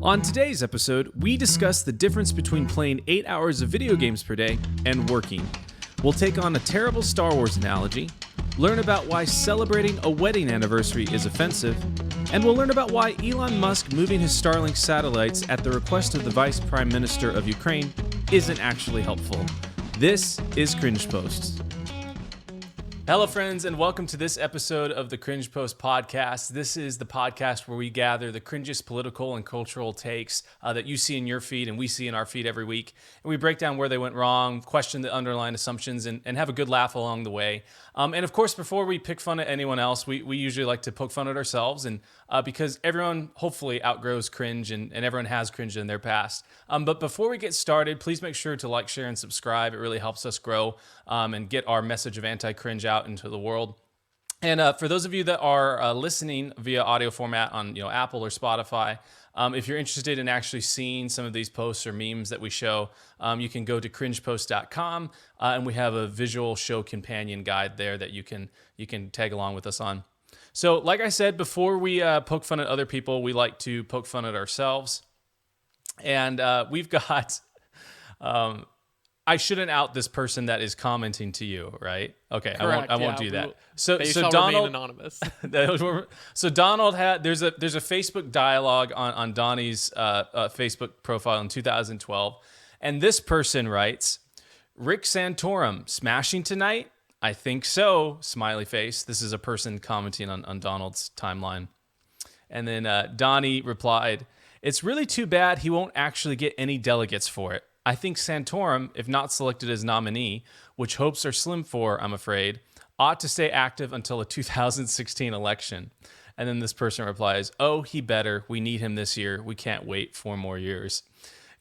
On today's episode, we discuss the difference between playing 8 hours of video games per day and working. We'll take on a terrible Star Wars analogy, learn about why celebrating a wedding anniversary is offensive, and we'll learn about why Elon Musk moving his Starlink satellites at the request of the Vice Prime Minister of Ukraine isn't actually helpful. This is Cringe Posts. Hello, friends, and welcome to this episode of the Cringe Post podcast. This is the podcast where we gather the cringiest political and cultural takes that you see in your feed and we see in our feed every week. And we break down where they went wrong, question the underlying assumptions, and have a good laugh along the way. And of course, before we pick fun at anyone else, we usually like to poke fun at ourselves, and because everyone hopefully outgrows cringe and everyone has cringe in their past. But before we get started, please make sure to like, share, and subscribe. It really helps us grow and get our message of anti-cringe out into the world. And for those of you that are listening via audio format on Apple or Spotify, if you're interested in actually seeing some of these posts or memes that we show, you can go to cringepost.com and we have a visual show companion guide there that you can tag along with us on. So like I said, before we poke fun at other people, we like to poke fun at ourselves. And we've got... I shouldn't out this person that is commenting to you, right? Okay, Correct, I won't do that. So shall Donald, remain anonymous. So Donald had there's a Facebook dialogue on Donnie's Facebook profile in 2012, and this person writes, "Rick Santorum smashing tonight? I think so." Smiley face. This is a person commenting on Donald's timeline, and then Donnie replied, "It's really too bad he won't actually get any delegates for it. I think Santorum, if not selected as nominee, which hopes are slim for, I'm afraid, ought to stay active until the 2016 election." And then this person replies, "Oh, he better. We need him this year. We can't wait 4 more years."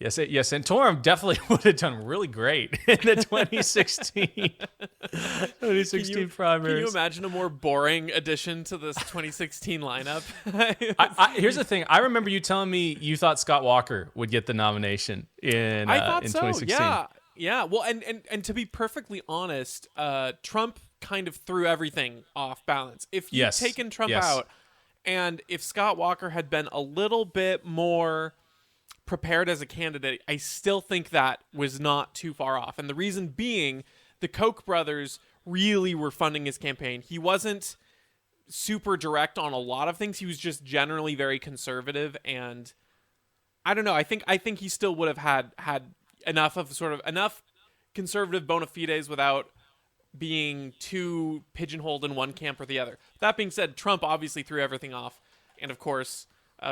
Yes, Santorum definitely would have done really great in the 2016 primaries. Can you imagine a more boring addition to this 2016 lineup? Here's the thing. I remember you telling me you thought Scott Walker would get the nomination in 2016. Yeah. Well, and to be perfectly honest, Trump kind of threw everything off balance. If you'd taken Trump out, and if Scott Walker had been a little bit more prepared as a candidate, I still think that was not too far off. And the reason being, the Koch brothers really were funding his campaign. He wasn't super direct on a lot of things. He was just generally very conservative, and I don't know. I think he still would have had enough conservative bona fides without being too pigeonholed in one camp or the other. That being said, Trump obviously threw everything off, and of course,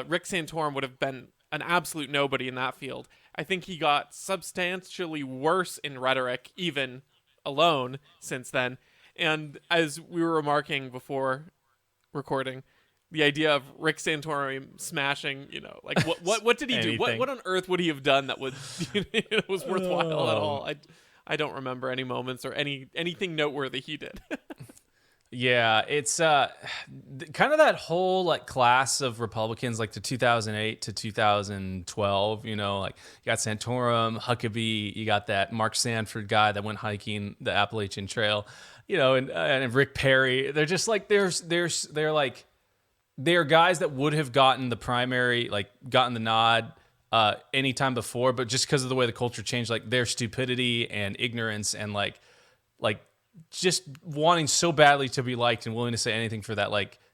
Rick Santorum would have been an absolute nobody in that field. I think he got substantially worse in rhetoric, even alone, since then. And as we were remarking before recording, the idea of Rick Santorum smashing, like what did he do? What on earth would he have done that was worthwhile at all? I don't remember any moments or anything noteworthy he did. Yeah, it's kind of that whole class of Republicans, like the 2008 to 2012. You got Santorum, Huckabee, you got that Mark Sanford guy that went hiking the Appalachian Trail, and Rick Perry. They're just they're guys that would have gotten the primary, gotten the nod anytime before, but just because of the way the culture changed, their stupidity and ignorance and just wanting so badly to be liked and willing to say anything for that,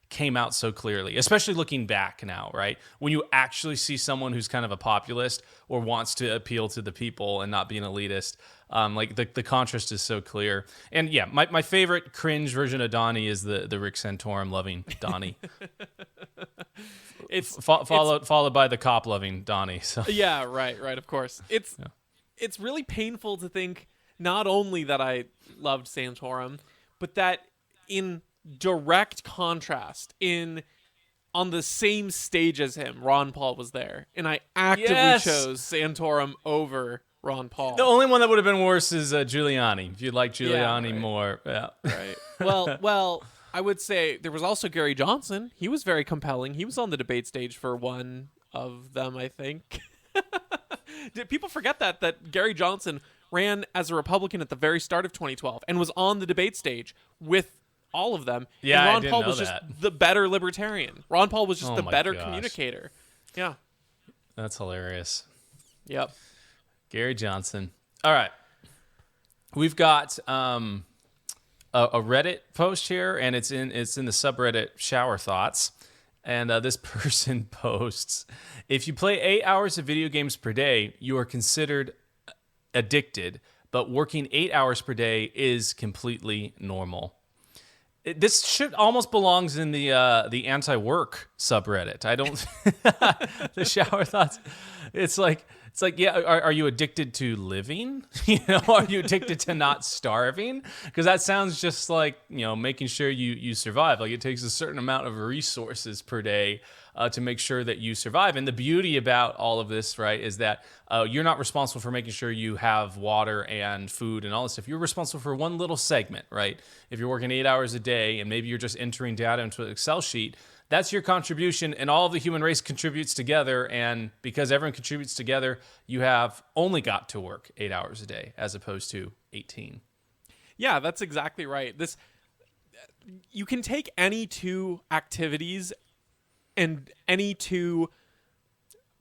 came out so clearly, especially looking back now, right? When you actually see someone who's kind of a populist or wants to appeal to the people and not be an elitist, the contrast is so clear. And yeah, my favorite cringe version of Donnie is the Rick Santorum loving Donnie. It's followed by the cop loving Donnie. So yeah, right, of course. It's really painful to think not only that I loved Santorum, but that in direct contrast, on the same stage as him, Ron Paul was there, and I actively chose Santorum over Ron Paul. The only one that would have been worse is Giuliani. If you like Giuliani more, right. Well, I would say there was also Gary Johnson. He was very compelling. He was on the debate stage for one of them, I think. Did people forget that Gary Johnson ran as a Republican at the very start of 2012 and was on the debate stage with all of them. Yeah, and Ron Paul was just the better libertarian. Ron Paul was just the better communicator. Yeah. That's hilarious. Yep. Gary Johnson. All right. We've got a Reddit post here, and it's in the subreddit Shower Thoughts. And this person posts, if you play 8 hours of video games per day, you are considered addicted, but working 8 hours per day is completely normal. This shit almost belongs in the anti-work subreddit. I don't the Shower Thoughts. It's like yeah, are you addicted to living? Are you addicted to not starving? Because that sounds just like, making sure you survive. Like it takes a certain amount of resources per day to make sure that you survive. And the beauty about all of this, right, is that you're not responsible for making sure you have water and food and all this stuff. You're responsible for one little segment, right? If you're working 8 hours a day and maybe you're just entering data into an Excel sheet, that's your contribution, and all of the human race contributes together, and because everyone contributes together, you have only got to work 8 hours a day as opposed to 18. Yeah, that's exactly right. You can take any two activities and any two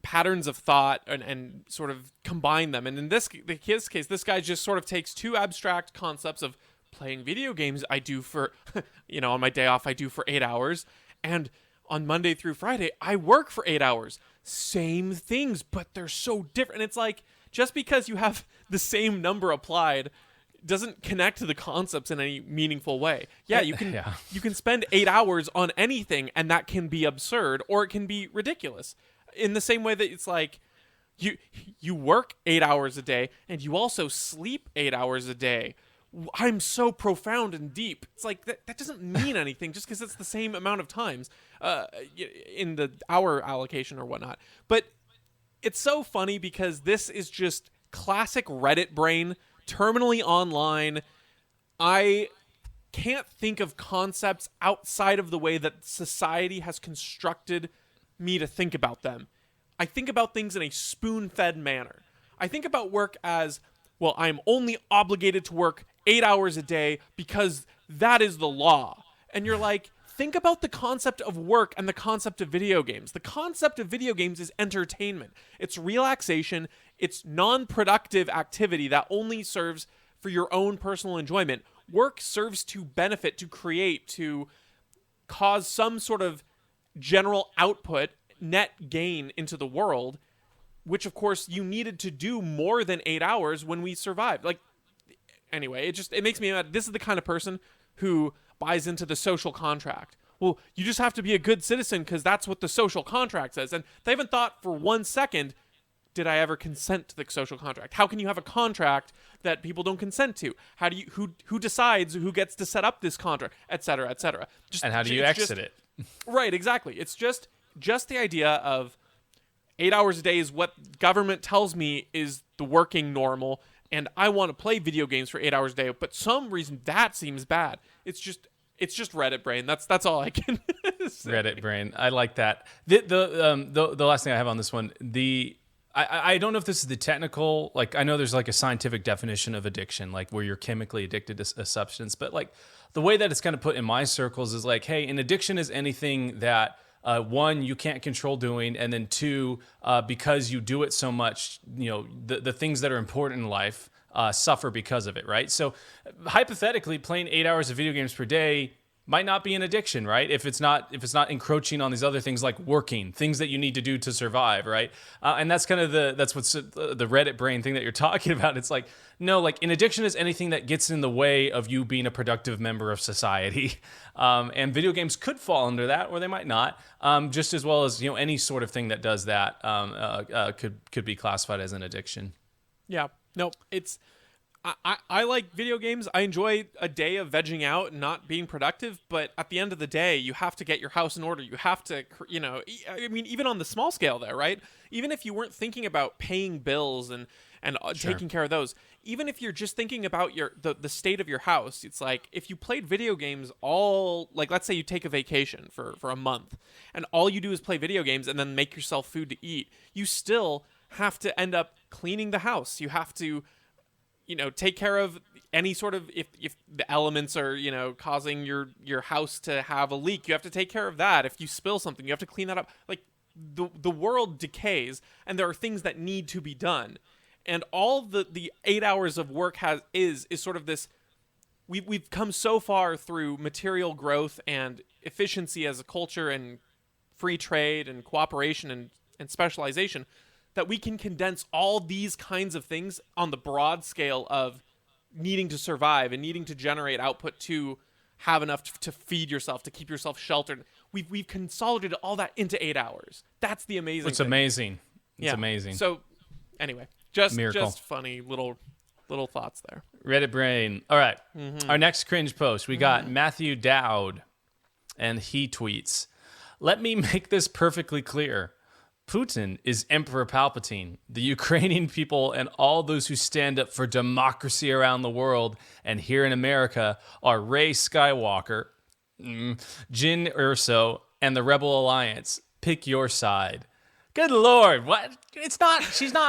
patterns of thought and sort of combine them. And in his case, this guy just sort of takes two abstract concepts of playing video games I do for, on my day off, I do for 8 hours. And on Monday through Friday, I work for 8 hours. Same things, but they're so different. And it's like, just because you have the same number applied doesn't connect to the concepts in any meaningful way. Yeah, you can spend 8 hours on anything, and that can be absurd, or it can be ridiculous. In the same way that it's like, you work 8 hours a day, and you also sleep 8 hours a day. I'm so profound and deep. It's like that doesn't mean anything just because it's the same amount of times in the hour allocation or whatnot. But it's so funny because this is just classic Reddit brain, terminally online. I can't think of concepts outside of the way that society has constructed me to think about them. I think about things in a spoon-fed manner. I think about work as, well, I'm only obligated to work 8 hours a day because that is the law. And you're like, think about the concept of work and the concept of video games. The concept of video games is entertainment. It's relaxation. It's non-productive activity that only serves for your own personal enjoyment. Work serves to benefit, to create, to cause some sort of general output, net gain into the world, which of course you needed to do more than 8 hours when we survived. Like, anyway, it makes me mad. This is the kind of person who buys into the social contract. Well, you just have to be a good citizen because that's what the social contract says. And they haven't thought for 1 second, did I ever consent to the social contract? How can you have a contract that people don't consent to? How do you who decides who gets to set up this contract, et cetera, et cetera? And how do you exit it? Right, exactly. It's just the idea of 8 hours a day is what government tells me is the working normal, and I want to play video games for 8 hours a day, but some reason that seems bad. It's just Reddit brain. That's all I can say. Reddit brain. I like that. The last thing I have on this one, I don't know if this is the technical, like, I know there's like a scientific definition of addiction, like where you're chemically addicted to a substance, but like the way that it's kind of put in my circles is like, hey, an addiction is anything that one, you can't control doing, and then two, because you do it so much, the things that are important in life suffer because of it, right? So hypothetically, playing 8 hours of video games per day might not be an addiction, right? If it's not encroaching on these other things like working, things that you need to do to survive, right? And that's kind of that's what's the Reddit brain thing that you're talking about. It's like, no, like an addiction is anything that gets in the way of you being a productive member of society. And video games could fall under that, or they might not. Just as well as, any sort of thing that does that could be classified as an addiction. Yeah, no, it's. I like video games. I enjoy a day of vegging out and not being productive, but at the end of the day, you have to get your house in order. You have to, I mean, even on the small scale there, right? Even if you weren't thinking about paying bills and Sure. taking care of those, even if you're just thinking about the state of your house, it's like if you played video games let's say you take a vacation for a month and all you do is play video games and then make yourself food to eat, you still have to end up cleaning the house. You have to take care of any sort of, if the elements are, causing your house to have a leak, you have to take care of that. If you spill something, you have to clean that up. Like, the world decays, and there are things that need to be done, and all the 8 hours of work is sort of this. We've come so far through material growth and efficiency as a culture and free trade and cooperation and specialization that we can condense all these kinds of things on the broad scale of needing to survive and needing to generate output to have enough to feed yourself, to keep yourself sheltered. We've consolidated all that into 8 hours. That's the amazing It's thing. amazing. It's amazing. So anyway, just Miracle. just funny little thoughts there. Reddit brain. All right. Our next cringe post, we got Matthew Dowd, and he tweets, "Let me make this perfectly clear. Putin is Emperor Palpatine. The Ukrainian people and all those who stand up for democracy around the world and here in America are Rey Skywalker, Jyn Erso, and the Rebel Alliance. Pick your side." Good Lord, what? She's not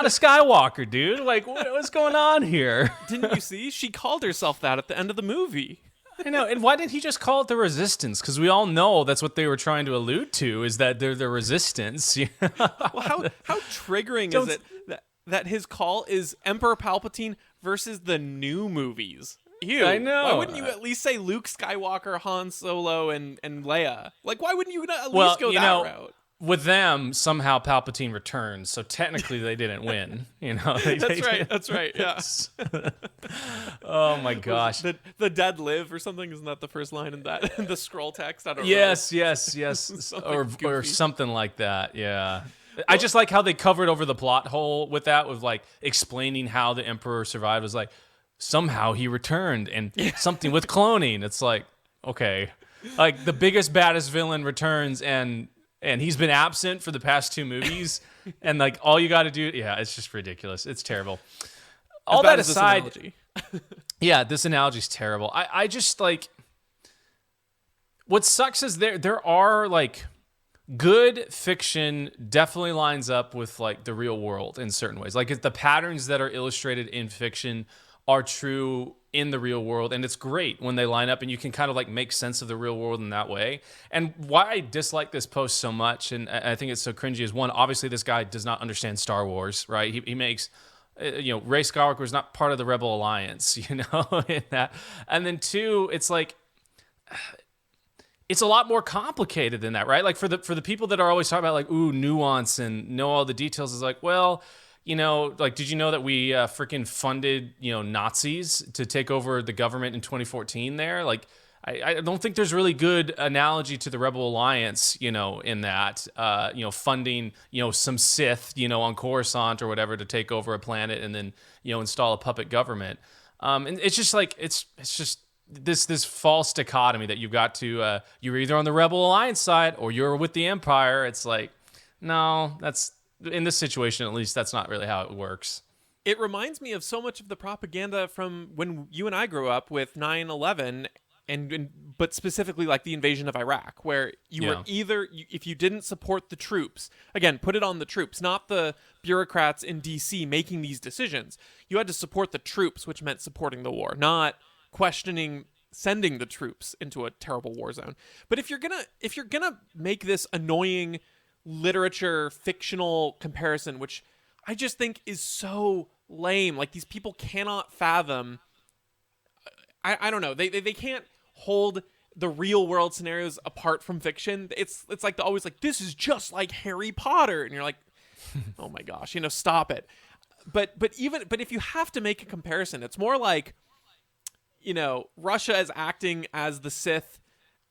a Skywalker, dude. Like, what's going on here? Didn't you see? She called herself that at the end of the movie. I know, and why didn't he just call it the Resistance? Because we all know that's what they were trying to allude to, is that they're the Resistance. Well, how triggering is it that his call is Emperor Palpatine versus the new movies? Ew. I know. Why wouldn't you at least say Luke Skywalker, Han Solo, and Leia? Like, why wouldn't you at least go that route? With them, somehow Palpatine returns, so technically they didn't win. That's right. Yeah. Oh my gosh. The dead live or something? Isn't that the first line in that in the scroll text? I don't know. Yes. or something like that. Yeah. I just like how they covered over the plot hole with that, with like explaining how the Emperor survived. It was like somehow he returned and something with cloning. It's like, okay, like the biggest baddest villain returns and he's been absent for the past 2 movies, and like all you got to do, it's just ridiculous. It's terrible. All that aside, this analogy's terrible. I just like, what sucks is there are like good fiction definitely lines up with like the real world in certain ways. Like if the patterns that are illustrated in fiction are true in the real world, and it's great when they line up and you can kind of like make sense of the real world in that way. And why I dislike this post so much, and I think it's so cringy, is one, obviously this guy does not understand Star Wars, right? He makes, Rey Skywalker is not part of the Rebel Alliance, in that. And then 2, it's like, it's a lot more complicated than that, right? Like for the people that are always talking about like, nuance and know all the details, is like, well, like, did you know that we freaking funded, Nazis to take over the government in 2014 there? Like, I don't think there's really good analogy to the Rebel Alliance, in that, funding, some Sith, on Coruscant or whatever to take over a planet and then, install a puppet government. And it's just like, it's just this false dichotomy that you've got to, you're either on the Rebel Alliance side or you're with the Empire. It's like, no, in this situation, at least, that's not really how it works. It reminds me of so much of the propaganda from when you and I grew up with 9/11, but specifically like the invasion of Iraq, where you were either, if you didn't support the troops, again, put it on the troops, not the bureaucrats in D.C. making these decisions. You had to support the troops, which meant supporting the war, not questioning sending the troops into a terrible war zone. But if you're gonna make this annoying literature fictional comparison, which I just think is so lame, like these people cannot fathom, I don't know, they can't hold the real world scenarios apart from fiction. It's like always like, this is just like Harry Potter, and you're like, oh my gosh, stop it. But if you have to make a comparison, it's more like, Russia is acting as the Sith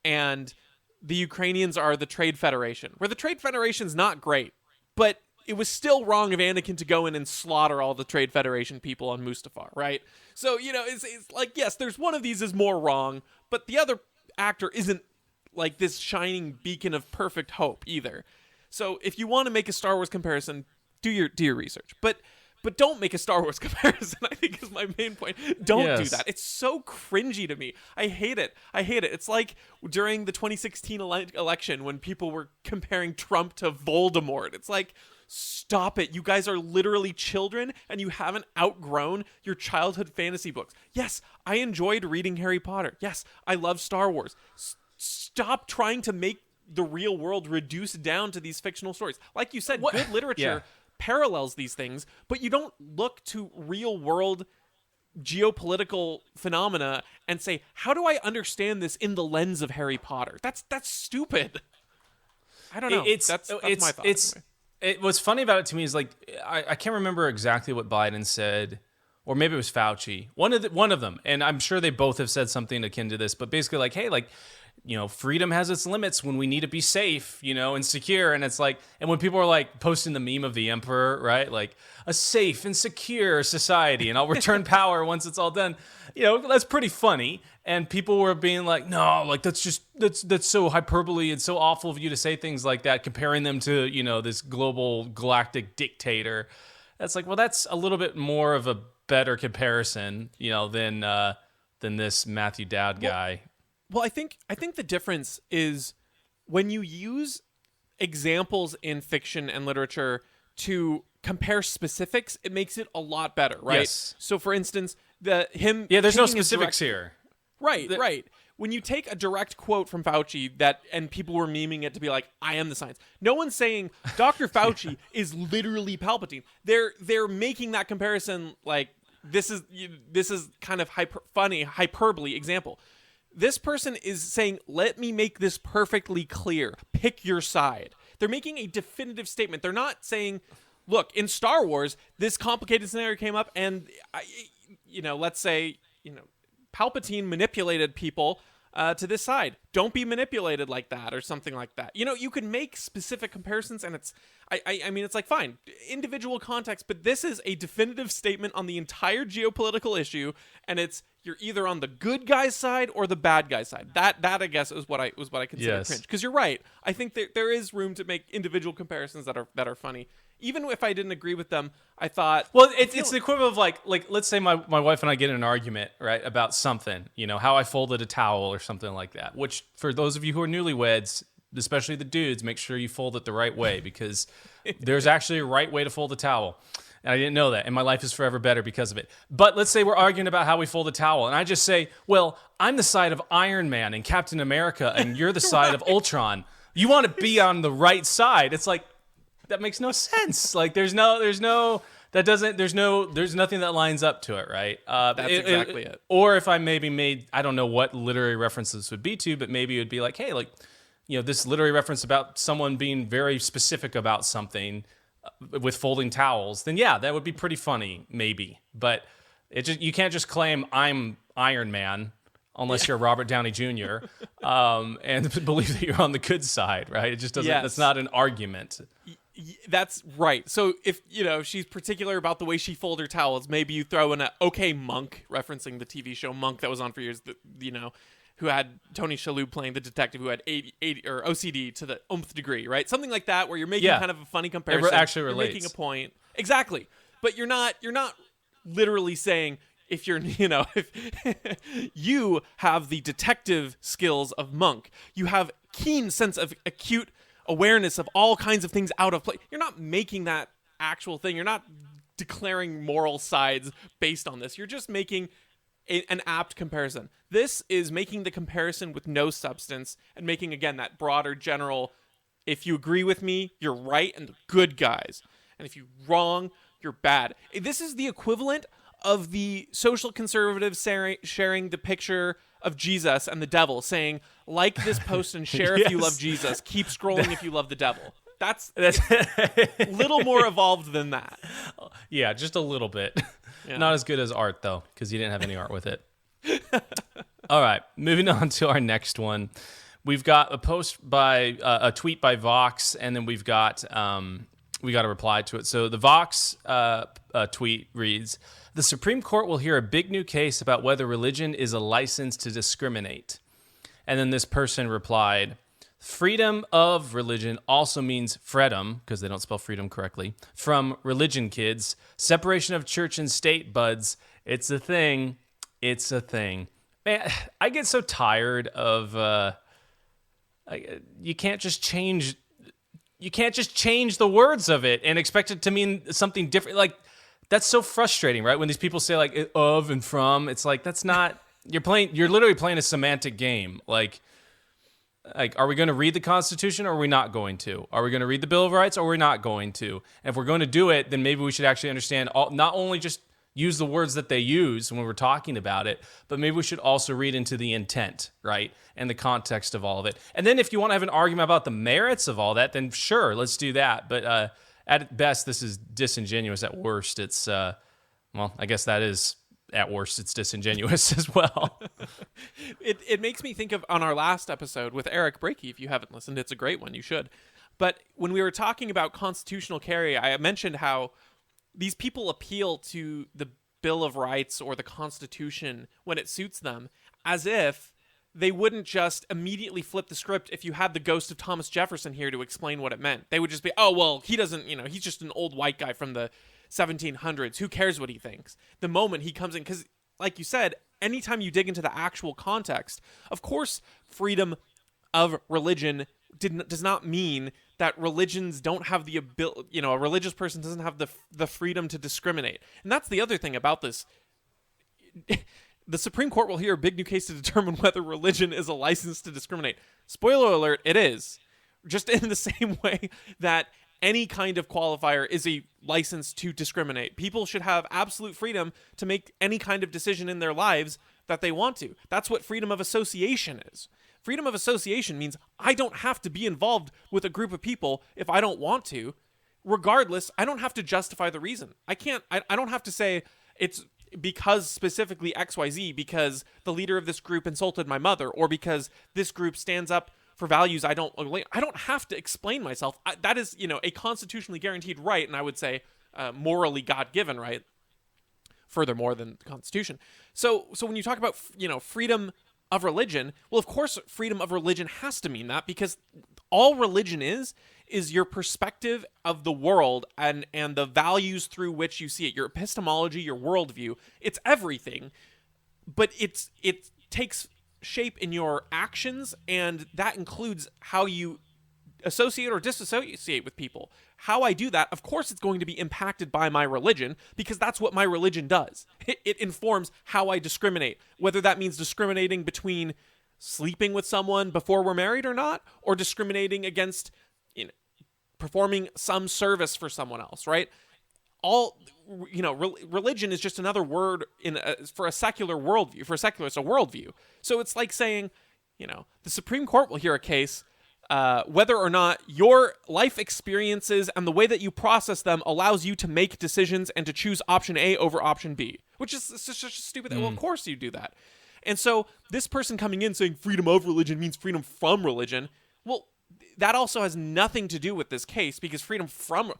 and the Ukrainians are the Trade Federation, where the Trade Federation's not great, but it was still wrong of Anakin to go in and slaughter all the Trade Federation people on Mustafar, right? So, it's like, yes, there's one of these is more wrong, but the other actor isn't like this shining beacon of perfect hope either. So if you want to make a Star Wars comparison, do your research. But don't make a Star Wars comparison, I think, is my main point. Don't do that. It's so cringy to me. I hate it. It's like during the 2016 election when people were comparing Trump to Voldemort. It's like, stop it. You guys are literally children and you haven't outgrown your childhood fantasy books. Yes, I enjoyed reading Harry Potter. Yes, I love Star Wars. Stop trying to make the real world reduced down to these fictional stories. Like you said, good literature parallels these things, but you don't look to real world geopolitical phenomena and say, how do I understand this in the lens of Harry Potter? That's stupid. I don't know. That's my thoughts. What's funny about it to me is like I can't remember exactly what Biden said, or maybe it was Fauci. One of them, and I'm sure they both have said something akin to this. But basically, like, hey, like, freedom has its limits when we need to be safe, and secure. And it's like, and when people are like posting the meme of the emperor, right? Like a safe and secure society, and I'll return power once it's all done. That's pretty funny. And people were being like, no, like that's so hyperbole and so awful of you to say things like that, comparing them to, this global galactic dictator. That's like, well, that's a little bit more of a better comparison, than this Matthew Dowd guy. Well, I think the difference is when you use examples in fiction and literature to compare specifics, it makes it a lot better, right? Yes. So, for instance, there's no specifics here. Right. When you take a direct quote from Fauci and people were memeing it to be like, I am the science. No one's saying Dr. Fauci is literally Palpatine. They're making that comparison like this is kind of hyperbole example. This person is saying, let me make this perfectly clear. Pick your side. They're making a definitive statement. They're not saying, look, in Star Wars, this complicated scenario came up and, let's say, Palpatine manipulated people to this side. Don't be manipulated like that or something like that. You can make specific comparisons and it's like, fine, individual context, but this is a definitive statement on the entire geopolitical issue, and you're either on the good guy's side or the bad guy's side. That I guess is what I consider cringe. Because you're right. I think there is room to make individual comparisons that are funny. Even if I didn't agree with them, I thought... Well, it's the equivalent of like let's say my wife and I get in an argument, right, about something, how I folded a towel or something like that, which for those of you who are newlyweds, especially the dudes, make sure you fold it the right way, because there's actually a right way to fold a towel. And I didn't know that, and my life is forever better because of it. But let's say we're arguing about how we fold a towel, and I just say, well, I'm the side of Iron Man and Captain America, and you're the side of Ultron. You want to be on the right side. It's like, that makes no sense. Like, there's nothing that lines up to it, right? That's exactly it. Or if I maybe made, I don't know what literary reference this would be to, but maybe it would be like, hey, like, this literary reference about someone being very specific about something with folding towels, then yeah, that would be pretty funny, maybe. But you can't just claim I'm Iron Man unless you're Robert Downey Jr. And believe that you're on the good side, right? It just doesn't. Yes. That's not an argument. That's right. So if she's particular about the way she folds her towels, maybe you throw in a Monk, referencing the TV show Monk that was on for years. Who had Tony Shalhoub playing the detective who had 80 or OCD to the nth degree, right? Something like that, where you're making kind of a funny comparison. It actually relates. You're making a point. Exactly. But you're not literally saying, if you have the detective skills of Monk, you have keen sense of acute awareness of all kinds of things out of place. You're not making that actual thing. You're not declaring moral sides based on this. You're just making an apt comparison. This is making the comparison with no substance and making, again, that broader general, if you agree with me, you're right and the good guys. And if you're wrong, you're bad. This is the equivalent of the social conservatives sharing the picture of Jesus and the devil, saying, like this post and share if you love Jesus. Keep scrolling if you love the devil. That's a little more evolved than that. Yeah, just a little bit. Yeah. Not as good as art, though, because you didn't have any art with it. All right, moving on to our next one. We've got a tweet by Vox, and then we got a reply to it. So the Vox tweet reads, "The Supreme Court will hear a big new case about whether religion is a license to discriminate." And then this person replied, "Freedom of religion also means freedom," because they don't spell freedom correctly, "from religion, kids. Separation of church and state, buds. It's a thing. It's a thing." Man, I get so tired of you can't just change the words of it and expect it to mean something different. Like, that's so frustrating, right? When these people say like of and from, it's like, that's not, you're literally playing a semantic game. Like, Like, are we going to read the Constitution or are we not going to? Are we going to read the Bill of Rights or we're not going to? And if we're going to do it, then maybe we should actually understand not only just use the words that they use when we're talking about it, but maybe we should also read into the intent, right? And the context of all of it. And then if you want to have an argument about the merits of all that, then sure, let's do that. But at best, this is disingenuous. At worst, it's, well, I guess that is... At worst, it's disingenuous as well. It makes me think of on our last episode with Eric Brakey. If you haven't listened, it's a great one. You should. But when we were talking about constitutional carry, I mentioned how these people appeal to the Bill of Rights or the Constitution when it suits them, as if they wouldn't just immediately flip the script if you had the ghost of Thomas Jefferson here to explain what it meant. They would just be, oh, well, he doesn't, he's just an old white guy from the 1700s. Who cares what he thinks? The moment he comes in, because like you said, anytime you dig into the actual context, of course, freedom of religion does not mean that religions don't have the ability, a religious person doesn't have the freedom to discriminate. And that's the other thing about this. The Supreme Court will hear a big new case to determine whether religion is a license to discriminate. Spoiler alert, it is. Just in the same way that any kind of qualifier is a license to discriminate. People should have absolute freedom to make any kind of decision in their lives that they want to. That's what freedom of association is. Freedom of association means I don't have to be involved with a group of people if I don't want to. Regardless, I don't have to justify the reason. I don't have to say it's because specifically XYZ, because the leader of this group insulted my mother, or because this group stands up for values I don't have to explain myself. That is, a constitutionally guaranteed right, and I would say morally God-given right, furthermore than the Constitution. So when you talk about, freedom of religion, well, of course, freedom of religion has to mean that, because all religion is your perspective of the world and the values through which you see it, your epistemology, your worldview. It's everything, but it takes shape in your actions, and that includes how you associate or disassociate with people. How I do that, of course, it's going to be impacted by my religion, because that's what my religion does. It informs how I discriminate, whether that means discriminating between sleeping with someone before we're married or not, or discriminating against performing some service for someone else, right? Religion is just another word for a secular worldview. For a secular, it's a worldview. So it's like saying, the Supreme Court will hear a case whether or not your life experiences and the way that you process them allows you to make decisions and to choose option A over option B, which is such a stupid thing. Well, of course you do that. And so this person coming in saying freedom of religion means freedom from religion, well, that also has nothing to do with this case, because freedom from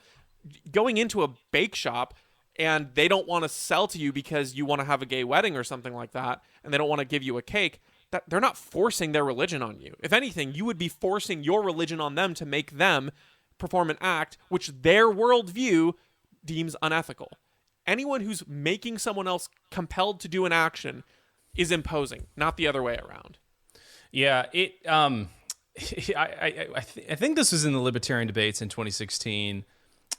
going into a bake shop and they don't want to sell to you because you want to have a gay wedding or something like that, and they don't want to give you a cake, that they're not forcing their religion on you. If anything, you would be forcing your religion on them to make them perform an act which their worldview deems unethical. Anyone who's making someone else compelled to do an action is imposing, not the other way around. Yeah, I think this was in the libertarian debates in 2016,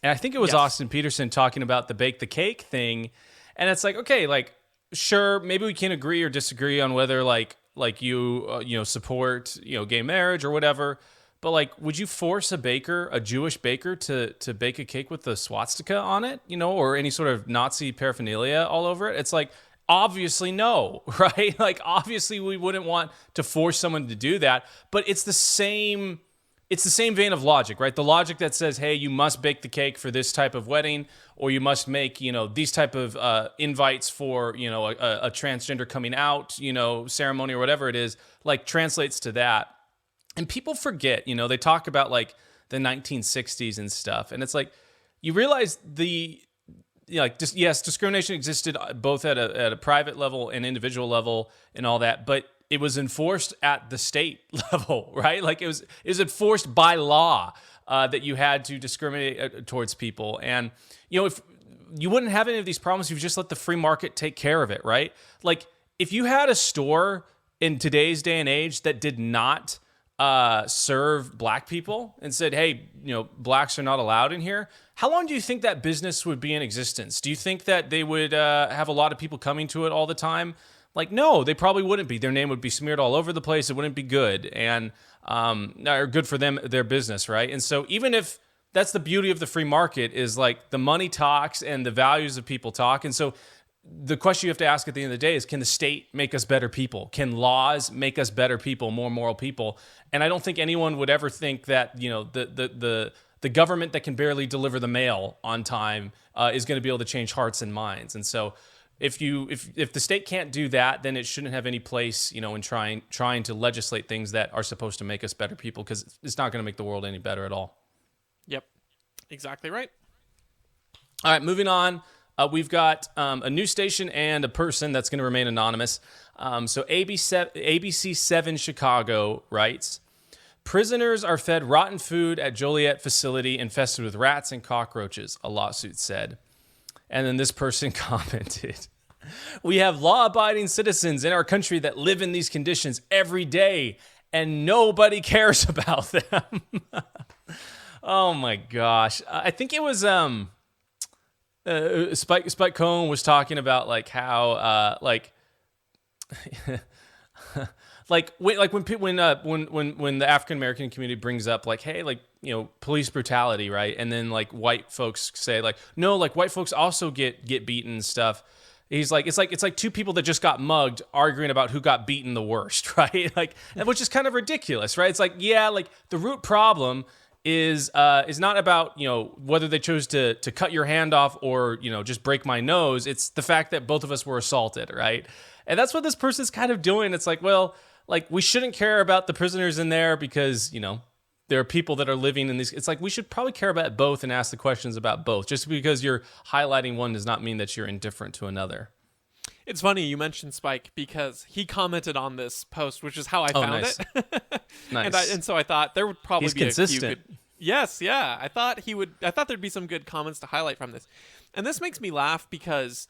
and I think it was Austin Peterson talking about the bake the cake thing, and it's like, okay, like, sure, maybe we can agree or disagree on whether like you support gay marriage or whatever, but like, would you force a Jewish baker to bake a cake with the swastika on it, or any sort of Nazi paraphernalia all over it? It's like, obviously no, right? Like, obviously we wouldn't want to force someone to do that, but it's the same vein of logic, right? The logic that says, hey, you must bake the cake for this type of wedding, or you must make, these type of invites for, a transgender coming out, ceremony or whatever it is, like, translates to that. And people forget, they talk about like the 1960s and stuff. And it's like, you realize discrimination existed both at a private level and individual level and all that, but it was enforced at the state level, right? Like, it was enforced by law that you had to discriminate towards people. And, if you wouldn't have any of these problems if you just let the free market take care of it, right? Like, if you had a store in today's day and age that did not serve black people and said, hey, blacks are not allowed in here, how long do you think that business would be in existence? Do you think that they would have a lot of people coming to it all the time? Like, no, they probably wouldn't be. Their name would be smeared all over the place. It wouldn't be good, and or good for them, their business, right? And so even if that's the beauty of the free market, is like the money talks and the values of people talk. And so the question you have to ask at the end of the day is, can the state make us better people? Can laws make us better people, more moral people? And I don't think anyone would ever think that, the government that can barely deliver the mail on time is going to be able to change hearts and minds. And so if the state can't do that, then it shouldn't have any place, in trying to legislate things that are supposed to make us better people, because it's not going to make the world any better at all. Yep, exactly right. All right, moving on. We've got a news station and a person that's going to remain anonymous. So ABC7 Chicago writes, prisoners are fed rotten food at Joliet facility infested with rats and cockroaches, a lawsuit said. And then this person commented, we have law-abiding citizens in our country that live in these conditions every day, and nobody cares about them. Oh my gosh. I think it was Spike Cohen was talking about like how when the African American community brings up like, hey, like, police brutality, right? And then like white folks say like, no, like white folks also get beaten and stuff. He's like, it's like two people that just got mugged arguing about who got beaten the worst, right? Like, which is kind of ridiculous, right? It's like, yeah, like the root problem is not about, whether they chose to cut your hand off or, just break my nose. It's the fact that both of us were assaulted, right? And that's what this person's kind of doing. It's like, well, like we shouldn't care about the prisoners in there because, there are people that are living in these. It's like we should probably care about both and ask the questions about both. Just because you're highlighting one does not mean that you're indifferent to another. It's funny you mentioned Spike because he commented on this post, which is how I found nice. it. Nice. And so I thought there would probably be consistent. a few good. Yes, yeah. I thought there'd be some good comments to highlight from this. And this makes me laugh because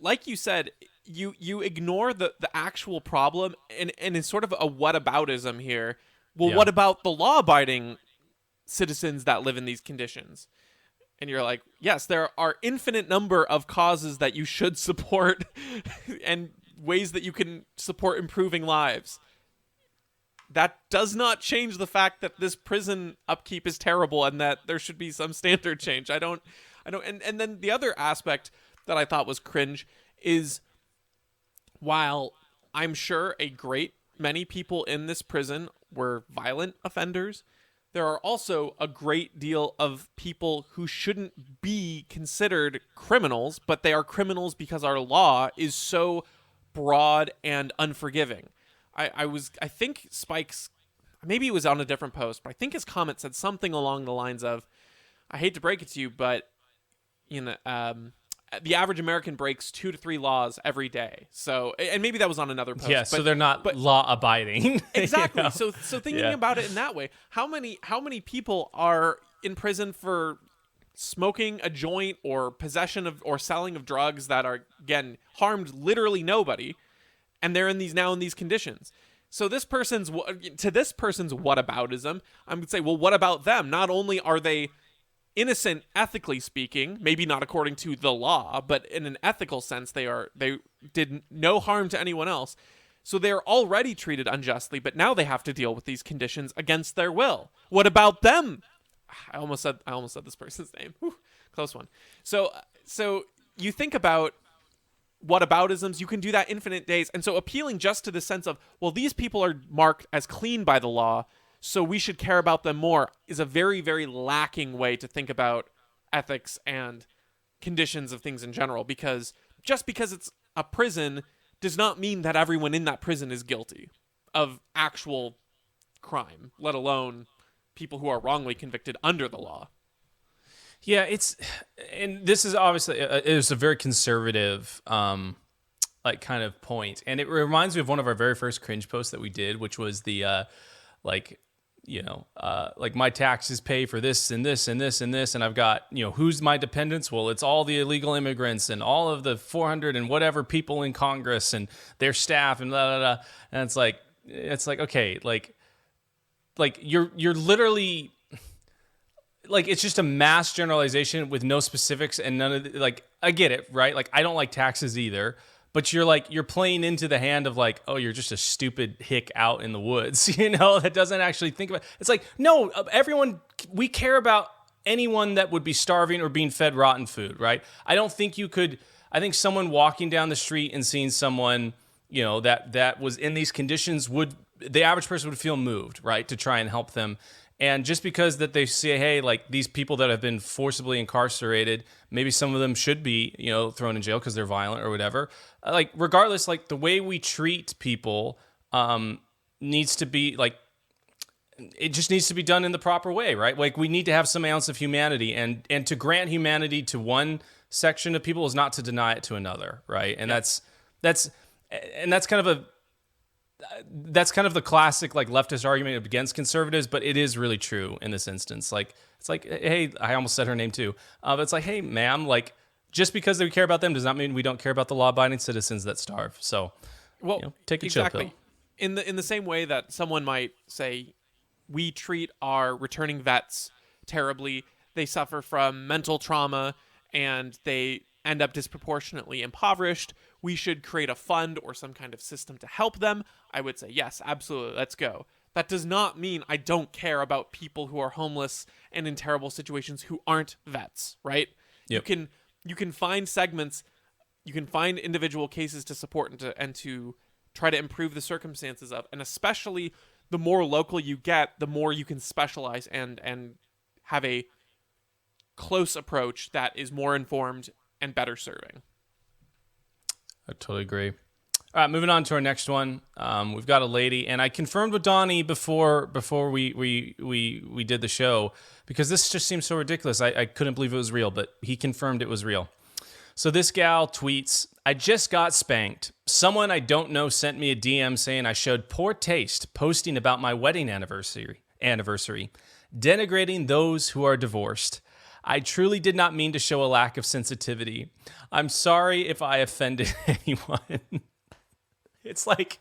like you said, you ignore the actual problem and it's sort of a whataboutism here. Well, yeah. What about the law-abiding citizens that live in these conditions? And you're like, yes, there are infinite number of causes that you should support and ways that you can support improving lives. That does not change the fact that this prison upkeep is terrible and that there should be some standard change. I don't. And then the other aspect that I thought was cringe is, while I'm sure a great many people in this prison were violent offenders, there are also a great deal of people who shouldn't be considered criminals, but they are criminals because our law is so broad and unforgiving. I think Spike's, maybe it was on a different post, but I think his comment said something along the lines of, I hate to break it to you, but the average American breaks 2 to 3 laws every day. So, and maybe that was on another post. Yeah, so they're not law abiding. Exactly. So thinking about it in that way, how many people are in prison for smoking a joint or possession of or selling of drugs that are, again, harmed literally nobody, and they're in these conditions. So this person's whataboutism, I'm going to say, well, what about them? Not only are they innocent, ethically speaking, maybe not according to the law, but in an ethical sense, they did no harm to anyone else. So they're already treated unjustly, but now they have to deal with these conditions against their will. What about them? I almost said this person's name. Whew, close one. So you think about whataboutisms, you can do that infinite days. And so appealing just to the sense of, well, these people are marked as clean by the law, so we should care about them more, is a very, very lacking way to think about ethics and conditions of things in general, because just because it's a prison does not mean that everyone in that prison is guilty of actual crime, let alone people who are wrongly convicted under the law. Yeah, and this is obviously, it's a very conservative like kind of point. And it reminds me of one of our very first cringe posts that we did, which was the like my taxes pay for this and this and this and this, and I've got, who's my dependents? Well, it's all the illegal immigrants and all of the 400 and whatever people in Congress and their staff and blah, blah, blah. And it's like, okay, like you're literally, like, it's just a mass generalization with no specifics and none of the, like, I get it, right? Like, I don't like taxes either, but you're playing into the hand of like, oh, you're just a stupid hick out in the woods, that doesn't actually think about it. It's like, no, we care about anyone that would be starving or being fed rotten food, right? I think someone walking down the street and seeing someone, that was in these conditions the average person would feel moved, right, to try and help them. And just because that they say, hey, like these people that have been forcibly incarcerated, maybe some of them should be, thrown in jail because they're violent or whatever. Like regardless, like the way we treat people needs to be like, it just needs to be done in the proper way, right? Like we need to have some ounce of humanity, and to grant humanity to one section of people is not to deny it to another, right? And that's kind of the classic like leftist argument against conservatives, but it is really true in this instance. Like it's like, hey, I almost said her name too. But it's like, hey, ma'am, like just because we care about them does not mean we don't care about the law-abiding citizens that starve. So, take a chill pill. In the same way that someone might say, we treat our returning vets terribly. They suffer from mental trauma and they end up disproportionately impoverished. We should create a fund or some kind of system to help them. I would say, yes, absolutely, let's go. That does not mean I don't care about people who are homeless and in terrible situations who aren't vets, right? Yep. You can find segments, you can find individual cases to support and to try to improve the circumstances of, and especially the more local you get, the more you can specialize and have a close approach that is more informed and better serving. I totally agree. All right, moving on to our next one. We've got a lady, and I confirmed with Donnie before we did the show, because this just seems so ridiculous. I couldn't believe it was real, but he confirmed it was real. So this gal tweets, I just got spanked. Someone I don't know sent me a DM saying I showed poor taste posting about my wedding anniversary, denigrating those who are divorced. I truly did not mean to show a lack of sensitivity. I'm sorry if I offended anyone. It's like,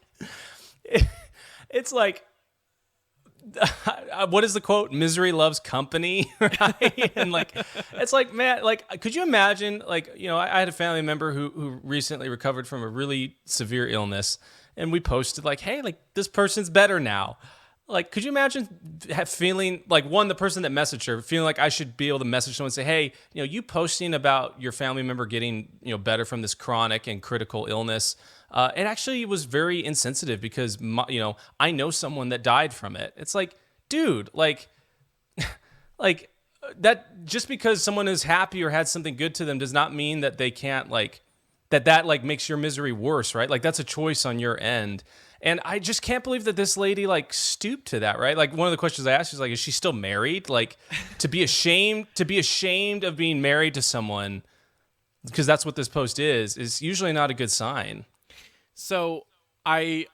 what is the quote? Misery loves company, right? And like, it's like, man, like, could you imagine, like, I had a family member who recently recovered from a really severe illness, and we posted like, hey, like this person's better now. Like, could you imagine feeling like, the person that messaged her, feeling like I should be able to message someone and say, hey, you posting about your family member getting, better from this chronic and critical illness. It actually was very insensitive because, I know someone that died from it. It's like, dude, like that, just because someone is happy or had something good to them does not mean that they can't that makes your misery worse, right? Like that's a choice on your end. And I just can't believe that this lady stooped to that, right? Like one of the questions I asked is like, is she still married? Like to be ashamed of being married to someone, because that's what this post is usually not a good sign. So I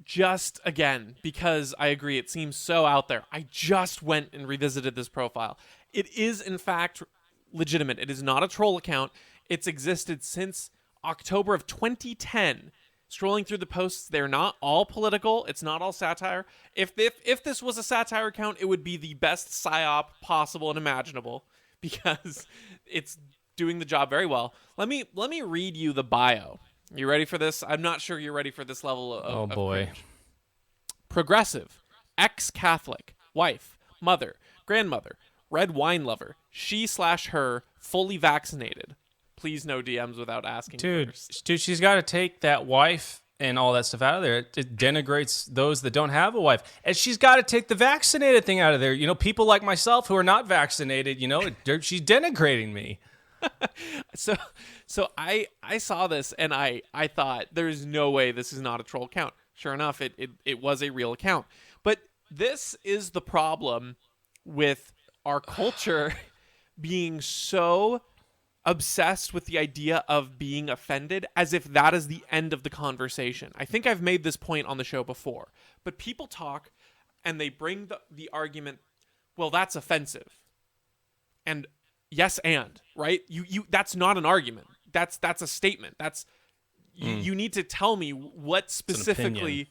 just, again, because I agree, it seems so out there, I just went and revisited this profile. It is, in fact, legitimate. It is not a troll account. It's existed since October of 2010. Scrolling through the posts, they're not all political. It's not all satire. If this was a satire account, it would be the best psyop possible and imaginable, because it's doing the job very well. Let me read you the bio. You ready for this? I'm not sure you're ready for this level of oh boy. Cringe. Progressive, ex-Catholic, wife, mother, grandmother, red wine lover, she/her, fully vaccinated. Please no DMs without asking first. Dude, she's got to take that wife and all that stuff out of there. It denigrates those that don't have a wife. And she's got to take the vaccinated thing out of there. People like myself who are not vaccinated, she's denigrating me. So I saw this and I thought, there's no way this is not a troll account. Sure enough, it was a real account. But this is the problem with our culture being so obsessed with the idea of being offended, as if that is the end of the conversation. I think I've made this point on the show before, but people talk and they bring the argument, well, that's offensive. And yes, right? You that's not an argument. That's a statement. That's you need to tell me what specifically.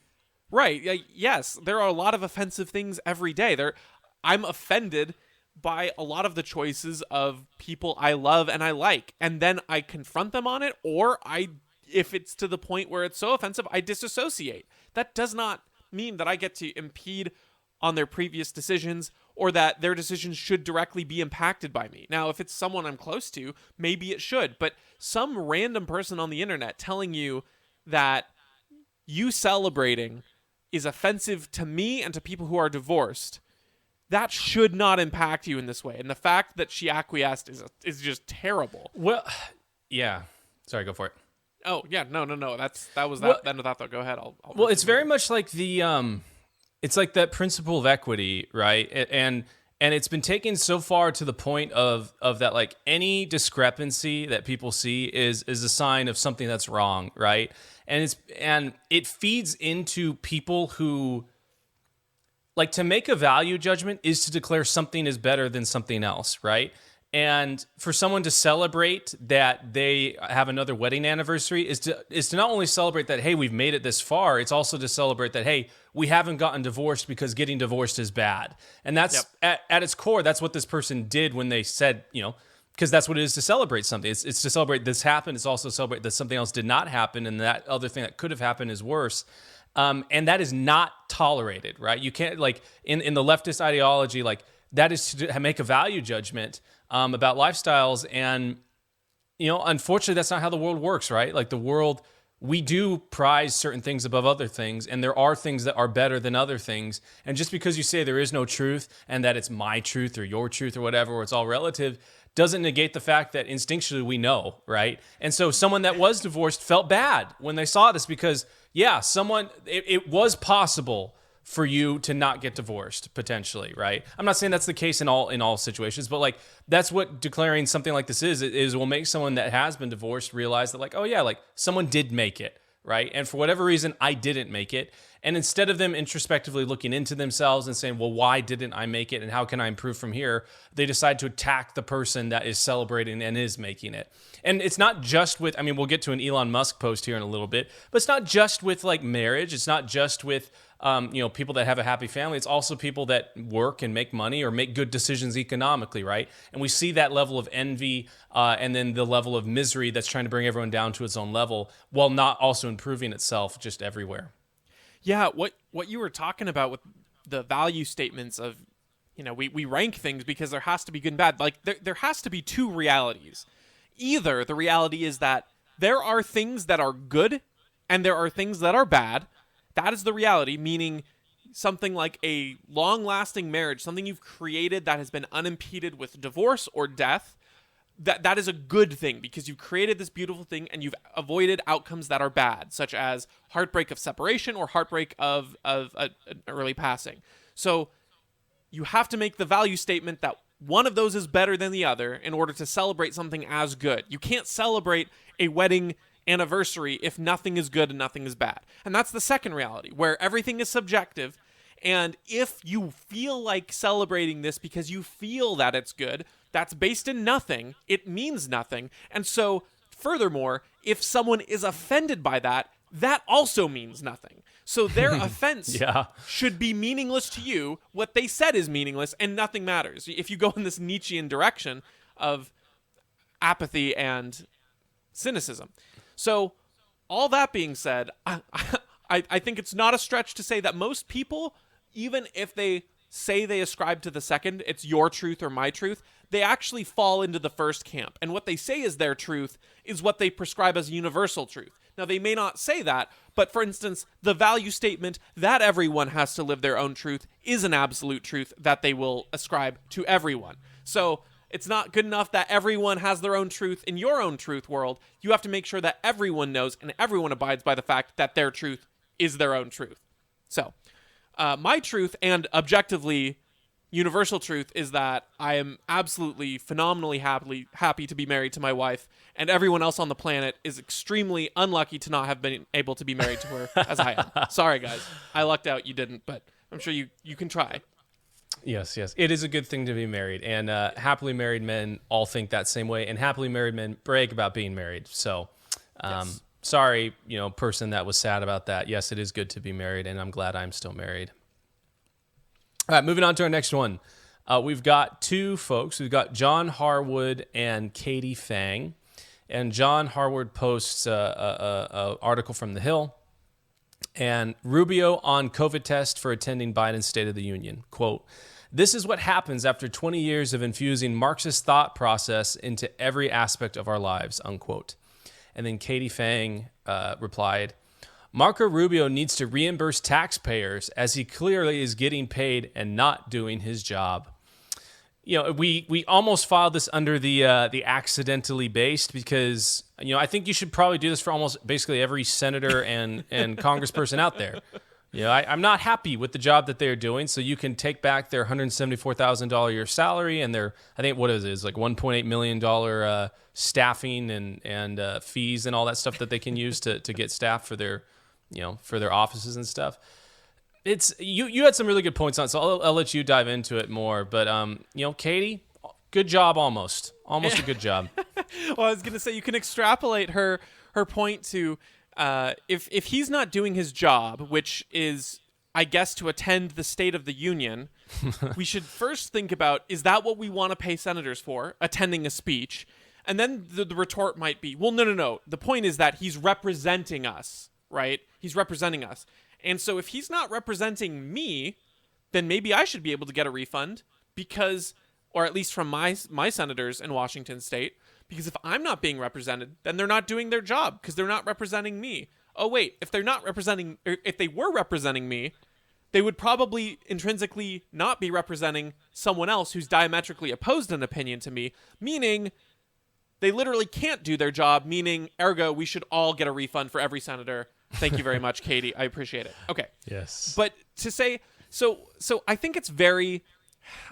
Right. Yes, there are a lot of offensive things every day. I'm offended by a lot of the choices of people I love and I like, and then I confront them on it, or I if it's to the point where it's so offensive, I disassociate. That does not mean that I get to impede on their previous decisions or that their decisions should directly be impacted by me. Now, if it's someone I'm close to, maybe it should, but some random person on the internet telling you that you celebrating is offensive to me and to people who are divorced, that should not impact you in this way. And the fact that she acquiesced is just terrible. Well, yeah. Sorry, go for it. Oh, yeah. No. That was well, that. Then without that, go ahead. Well, it's very much like it's like that principle of equity, right? And it's been taken so far to the point of that, like, any discrepancy that people see is a sign of something that's wrong, right? And it feeds into people who, like, to make a value judgment is to declare something is better than something else, right? And for someone to celebrate that they have another wedding anniversary is to not only celebrate that, hey, we've made it this far, it's also to celebrate that, hey, we haven't gotten divorced because getting divorced is bad. And that's, at its core, that's what this person did when they said, because that's what it is to celebrate something. It's to celebrate this happened. It's also to celebrate that something else did not happen, and that other thing that could have happened is worse. And that is not tolerated, right? You can't, like, in the leftist ideology, like, that is to make a value judgment about lifestyles. And, unfortunately, that's not how the world works, right? Like, the world, we do prize certain things above other things, and there are things that are better than other things. And just because you say there is no truth and that it's my truth or your truth or whatever, or it's all relative, doesn't negate the fact that instinctually we know, right? And so someone that was divorced felt bad when they saw this because, yeah, it was possible for you to not get divorced, potentially, right? I'm not saying that's the case in all situations, but, like, that's what declaring something like this is will make someone that has been divorced realize that, like, oh yeah, like, someone did make it, right? And for whatever reason, I didn't make it. And instead of them introspectively looking into themselves and saying, well, why didn't I make it and how can I improve from here? They decide to attack the person that is celebrating and is making it. And it's not just with, we'll get to an Elon Musk post here in a little bit, but it's not just with, like, marriage. It's not just with people that have a happy family. It's also people that work and make money or make good decisions economically, right? And we see that level of envy and then the level of misery that's trying to bring everyone down to its own level while not also improving itself just everywhere. Yeah, what you were talking about with the value statements of, we rank things because there has to be good and bad. Like, there has to be two realities. Either the reality is that there are things that are good and there are things that are bad. That is the reality, meaning something like a long-lasting marriage, something you've created that has been unimpeded with divorce or death, that is a good thing because you've created this beautiful thing and you've avoided outcomes that are bad, such as heartbreak of separation or heartbreak of an early passing. So you have to make the value statement that one of those is better than the other in order to celebrate something as good. You can't celebrate a wedding anniversary if nothing is good and nothing is bad. And that's the second reality, where everything is subjective. And if you feel like celebrating this because you feel that it's good, that's based in nothing. It means nothing. And so, furthermore, if someone is offended by that, that also means nothing. So their offense should be meaningless to you. What they said is meaningless, and nothing matters. If you go in this Nietzschean direction of apathy and cynicism. So, all that being said, I think it's not a stretch to say that most people, even if they say they ascribe to the second, it's your truth or my truth, they actually fall into the first camp. And what they say is their truth is what they prescribe as universal truth. Now, they may not say that, but for instance, the value statement that everyone has to live their own truth is an absolute truth that they will ascribe to everyone. So, it's not good enough that everyone has their own truth in your own truth world. You have to make sure that everyone knows and everyone abides by the fact that their truth is their own truth. So, my truth and objectively universal truth is that I am absolutely phenomenally happy to be married to my wife, and everyone else on the planet is extremely unlucky to not have been able to be married to her as I am. Sorry, guys. I lucked out. You didn't, but I'm sure you can try. Yes. It is a good thing to be married, and happily married men all think that same way, and happily married men brag about being married. So, yes. Sorry, person that was sad about that. Yes, it is good to be married, and I'm glad I'm still married. All right, moving on to our next one. We've got two folks. We've got John Harwood and Katie Fang. And John Harwood posts a article from The Hill. And Rubio on COVID test for attending Biden's State of the Union. Quote, "This is what happens after 20 years of infusing Marxist thought process into every aspect of our lives," unquote. And then Katie Fang replied, "Marco Rubio needs to reimburse taxpayers as he clearly is getting paid and not doing his job." You know, we almost filed this under the accidentally based because, you know, I think you should probably do this for almost basically every senator and congressperson out there. You know, I'm not happy with the job that they're doing, so you can take back their $174,000 a year salary and their, I think, what is it? It's like $1.8 million staffing and fees and all that stuff that they can use to get staff for their, you know, for their offices and stuff. It's you had some really good points on it, so I'll let you dive into it more. But you know, Katie, good job, almost a good job. Well, I was gonna say you can extrapolate her point to if he's not doing his job, which is, I guess, to attend the State of the Union, we should first think about, is that what we want to pay senators for, attending a speech? And then the retort might be, well, no. The point is that he's representing us, right? He's representing us. And so if he's not representing me, then maybe I should be able to get a refund because, or at least from my senators in Washington State, because if I'm not being represented, then they're not doing their job because they're not representing me. Oh, wait, if they're not representing, or if they were representing me, they would probably intrinsically not be representing someone else who's diametrically opposed an opinion to me, meaning they literally can't do their job, meaning, ergo, we should all get a refund for every senator. Thank you very much, Katie. I appreciate it. Okay. Yes. But to say, so I think it's very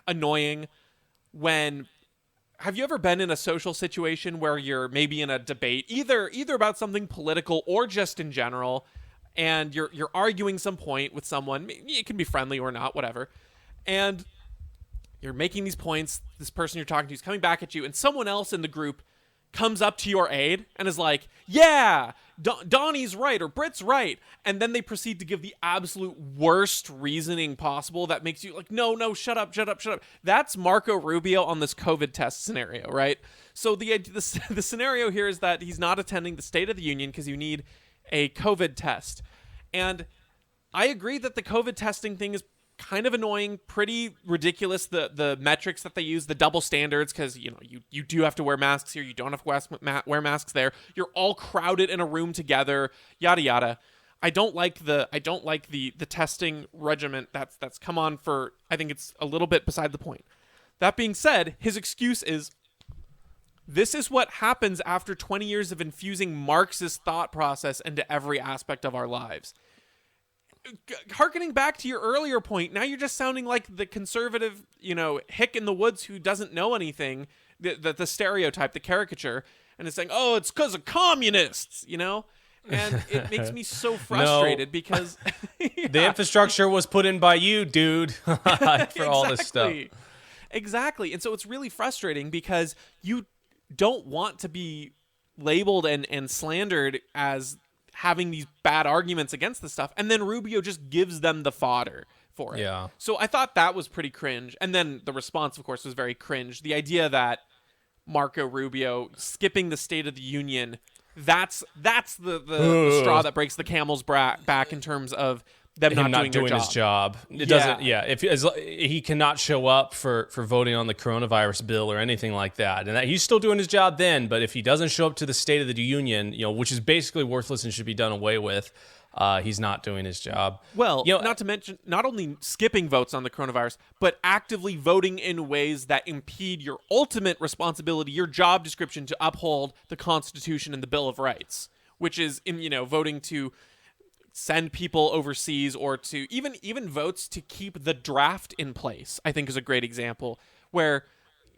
annoying when, have you ever been in a social situation where you're maybe in a debate, either about something political or just in general, and you're arguing some point with someone, it can be friendly or not, whatever, and you're making these points, this person you're talking to is coming back at you, and someone else in the group comes up to your aid and is like, yeah, Donnie's right or Britt's right. And then they proceed to give the absolute worst reasoning possible that makes you like, no, shut up. That's Marco Rubio on this COVID test scenario, right? So the scenario here is that he's not attending the State of the Union because you need a COVID test. And I agree that the COVID testing thing is kind of annoying, pretty ridiculous, the metrics that they use, the double standards, because you know you do have to wear masks here, you don't have to wear masks there, you're all crowded in a room together, yada yada. I don't like the testing regimen that's come on for, I think it's a little bit beside the point. That being said, his excuse is, this is what happens after 20 years of infusing Marxist thought process into every aspect of our lives. Harkening back to your earlier point, now you're just sounding like the conservative, you know, hick in the woods who doesn't know anything, the stereotype, the caricature, and is saying, oh, it's because of communists, you know? And it makes me so frustrated because... yeah. The infrastructure was put in by you, dude, for all this stuff. Exactly. And so it's really frustrating because you don't want to be labeled and slandered as having these bad arguments against this stuff, and then Rubio just gives them the fodder for it. Yeah. So I thought that was pretty cringe, and then the response, of course, was very cringe. The idea that Marco Rubio skipping the State of the Union, that's the straw that breaks the camel's back in terms of them not doing his job. It doesn't. Yeah, if he cannot show up for voting on the coronavirus bill or anything like that, and he's still doing his job then. But if he doesn't show up to the State of the Union, you know, which is basically worthless and should be done away with, he's not doing his job. Well, you know, not to mention not only skipping votes on the coronavirus, but actively voting in ways that impede your ultimate responsibility, your job description to uphold the Constitution and the Bill of Rights, which is voting to send people overseas or to even votes to keep the draft in place, I think is a great example where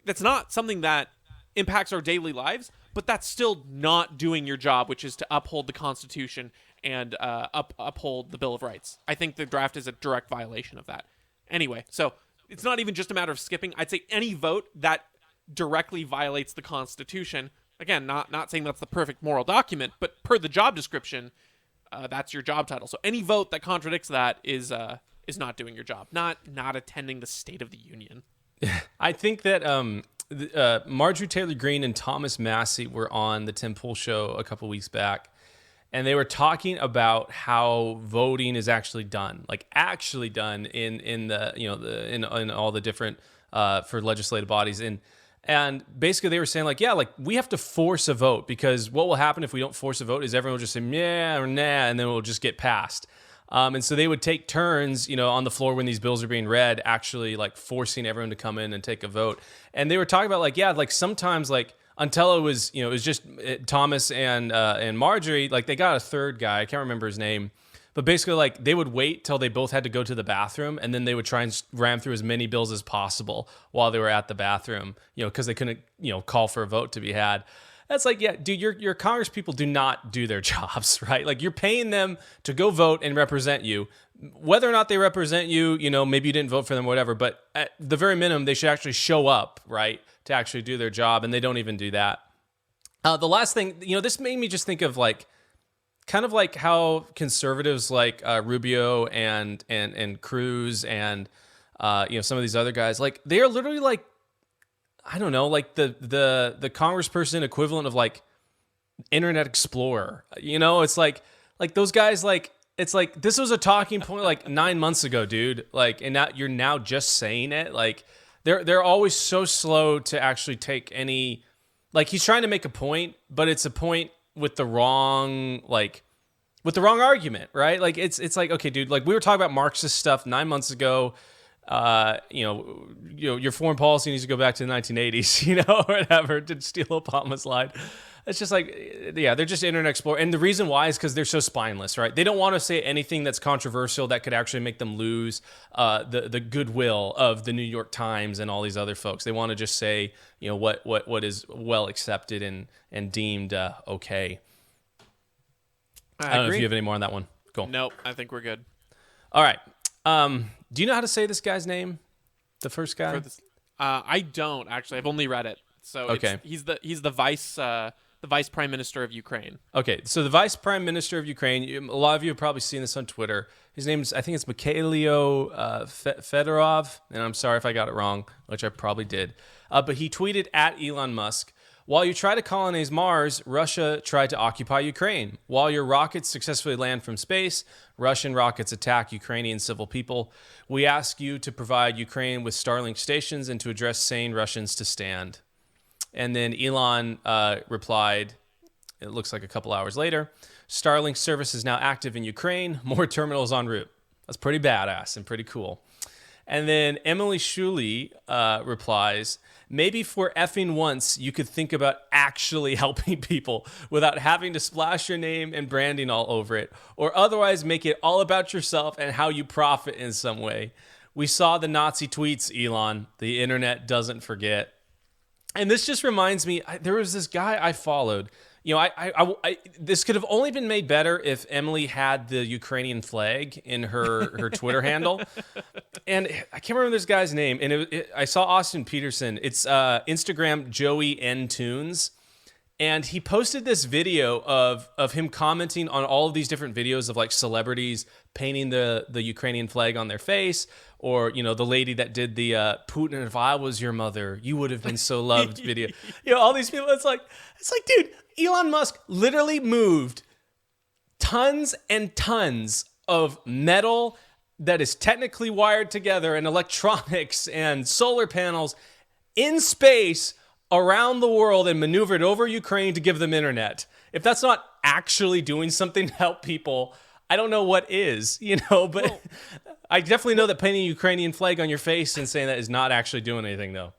that's not something that impacts our daily lives, but that's still not doing your job, which is to uphold the Constitution and uphold the Bill of Rights. I think the draft is a direct violation of that. Anyway, so it's not even just a matter of skipping. I'd say any vote that directly violates the Constitution, again, not saying that's the perfect moral document, but per the job description, that's your job title. So any vote that contradicts that is not doing your job, not attending the State of the Union. I think that Marjorie Taylor Greene and Thomas Massey were on the Tim Pool show a couple weeks back, and they were talking about how voting is actually done, in all the different for legislative bodies, and basically they were saying we have to force a vote, because what will happen if we don't force a vote is everyone will just say yeah or nah, and then it will just get passed. And so they would take turns, on the floor when these bills are being read, actually forcing everyone to come in and take a vote. And they were talking about sometimes until it was just Thomas and Marjorie, they got a third guy, I can't remember his name, but basically they would wait till they both had to go to the bathroom, and then they would try and ram through as many bills as possible while they were at the bathroom, because they couldn't call for a vote to be had. That's dude, your Congress people do not do their jobs, right? You're paying them to go vote and represent you. Whether or not they represent you, maybe you didn't vote for them, whatever, but at the very minimum, they should actually show up, right, to actually do their job, and they don't even do that. The last thing, this made me just think of kind of how conservatives Rubio and Cruz and some of these other guys, they are literally I don't know, the congressperson equivalent of Internet Explorer. It's like those guys, it's this was a talking point 9 months ago, dude. And now you're now just saying it. They're always so slow to actually take any, he's trying to make a point, but it's a point with the wrong argument, right? It's okay, dude, we were talking about Marxist stuff 9 months ago. Your foreign policy needs to go back to the 1980s, or whatever, to steal Obama's line. It's just they're just Internet Explorer. And the reason why is because they're so spineless, right? They don't want to say anything that's controversial that could actually make them lose the goodwill of the New York Times and all these other folks. They want to just say, what is well accepted and deemed okay. I don't know if you have any more on that one. Cool. Nope, I think we're good. All right. Do you know how to say this guy's name? The first guy? I don't actually. I've only read it. So okay. He's the vice prime minister of Ukraine. Okay, so the vice prime minister of Ukraine. A lot of you have probably seen this on Twitter. His name's, I think it's Mikhailo Fedorov, and I'm sorry if I got it wrong, which I probably did. But he tweeted at Elon Musk, "While you try to colonize Mars, Russia tried to occupy Ukraine. While your rockets successfully land from space, Russian rockets attack Ukrainian civil people. We ask you to provide Ukraine with Starlink stations and to address sane Russians to stand." And then Elon replied, it looks like a couple hours later, "Starlink service is now active in Ukraine. More terminals en route." That's pretty badass and pretty cool. And then Emily Shuley replies, "Maybe for effing once, you could think about actually helping people without having to splash your name and branding all over it, or otherwise make it all about yourself and how you profit in some way. We saw the Nazi tweets, Elon. The internet doesn't forget." And this just reminds me, there was this guy I followed. This could have only been made better if Emily had the Ukrainian flag in her Twitter handle. And I can't remember this guy's name. And I saw Austin Peterson. It's Instagram Joey N Tunes. And he posted this video of him commenting on all of these different videos of celebrities painting the Ukrainian flag on their face, or the lady that did the Putin, if I was your mother, you would have been so loved video. All these people. It's like, dude, Elon Musk literally moved tons and tons of metal that is technically wired together, and electronics and solar panels in space around the world, and maneuvered over Ukraine to give them internet. If that's not actually doing something to help people, I don't know what is, but well, I definitely know that painting a Ukrainian flag on your face and saying that is not actually doing anything, though.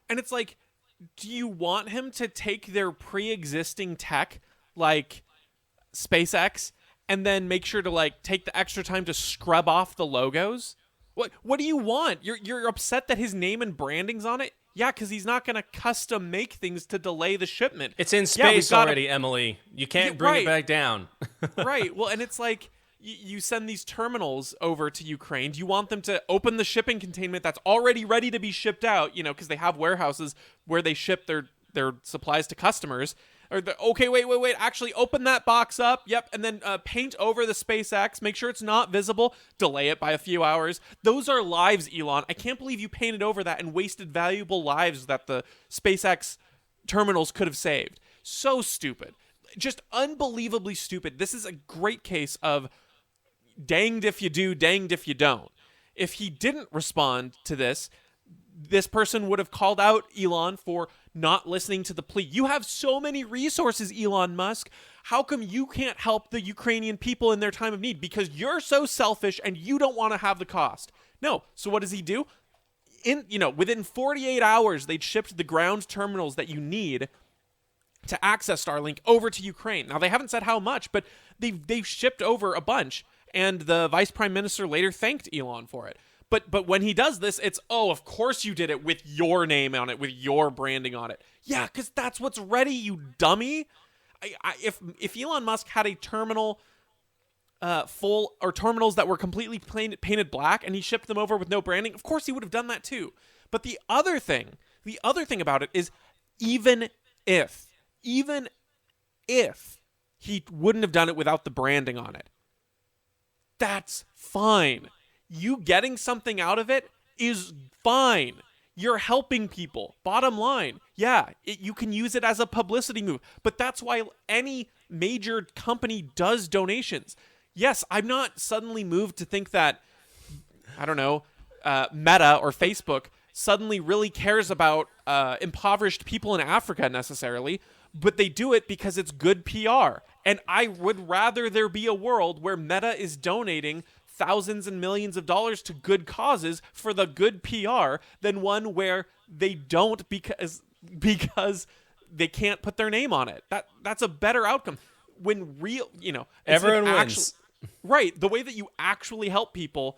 And it's do you want him to take their pre-existing tech, like SpaceX, and then make sure to take the extra time to scrub off the logos? What do you want? You're upset that his name and branding's on it? Yeah, because he's not going to custom make things to delay the shipment. It's in space already, Emily. You can't bring it back down. Right. Well, and it's you send these terminals over to Ukraine. Do you want them to open the shipping containment that's already ready to be shipped out, because they have warehouses where they ship their supplies to customers? Okay, wait. Actually, open that box up. Yep, and then paint over the SpaceX. Make sure it's not visible. Delay it by a few hours. Those are lives, Elon. I can't believe you painted over that and wasted valuable lives that the SpaceX terminals could have saved. So stupid. Just unbelievably stupid. This is a great case of danged if you do, danged if you don't. If he didn't respond to this person would have called out Elon for not listening to the plea. You have so many resources, Elon Musk. How come you can't help the Ukrainian people in their time of need? Because you're so selfish and you don't want to have the cost. No. So what does he do? Within 48 hours, they'd shipped the ground terminals that you need to access Starlink over to Ukraine. Now, they haven't said how much, but they've shipped over a bunch, and the vice prime minister later thanked Elon for it. But when he does this, it's, of course you did it with your name on it, with your branding on it. Yeah, because that's what's ready, you dummy. If Elon Musk had a terminal full, or terminals that were completely painted black, and he shipped them over with no branding, of course he would have done that too. But the other thing about it is, even if he wouldn't have done it without the branding on it, that's fine. You getting something out of it is fine. You're helping people. Bottom line, yeah, you can use it as a publicity move, but that's why any major company does donations. Yes, I'm not suddenly moved to think that, I don't know, Meta or Facebook suddenly really cares about impoverished people in Africa necessarily, but they do it because it's good PR. And I would rather there be a world where Meta is donating thousands and millions of dollars to good causes for the good PR than one where they don't because they can't put their name on it. That's a better outcome. When everyone wins. Right, the way that you actually help people.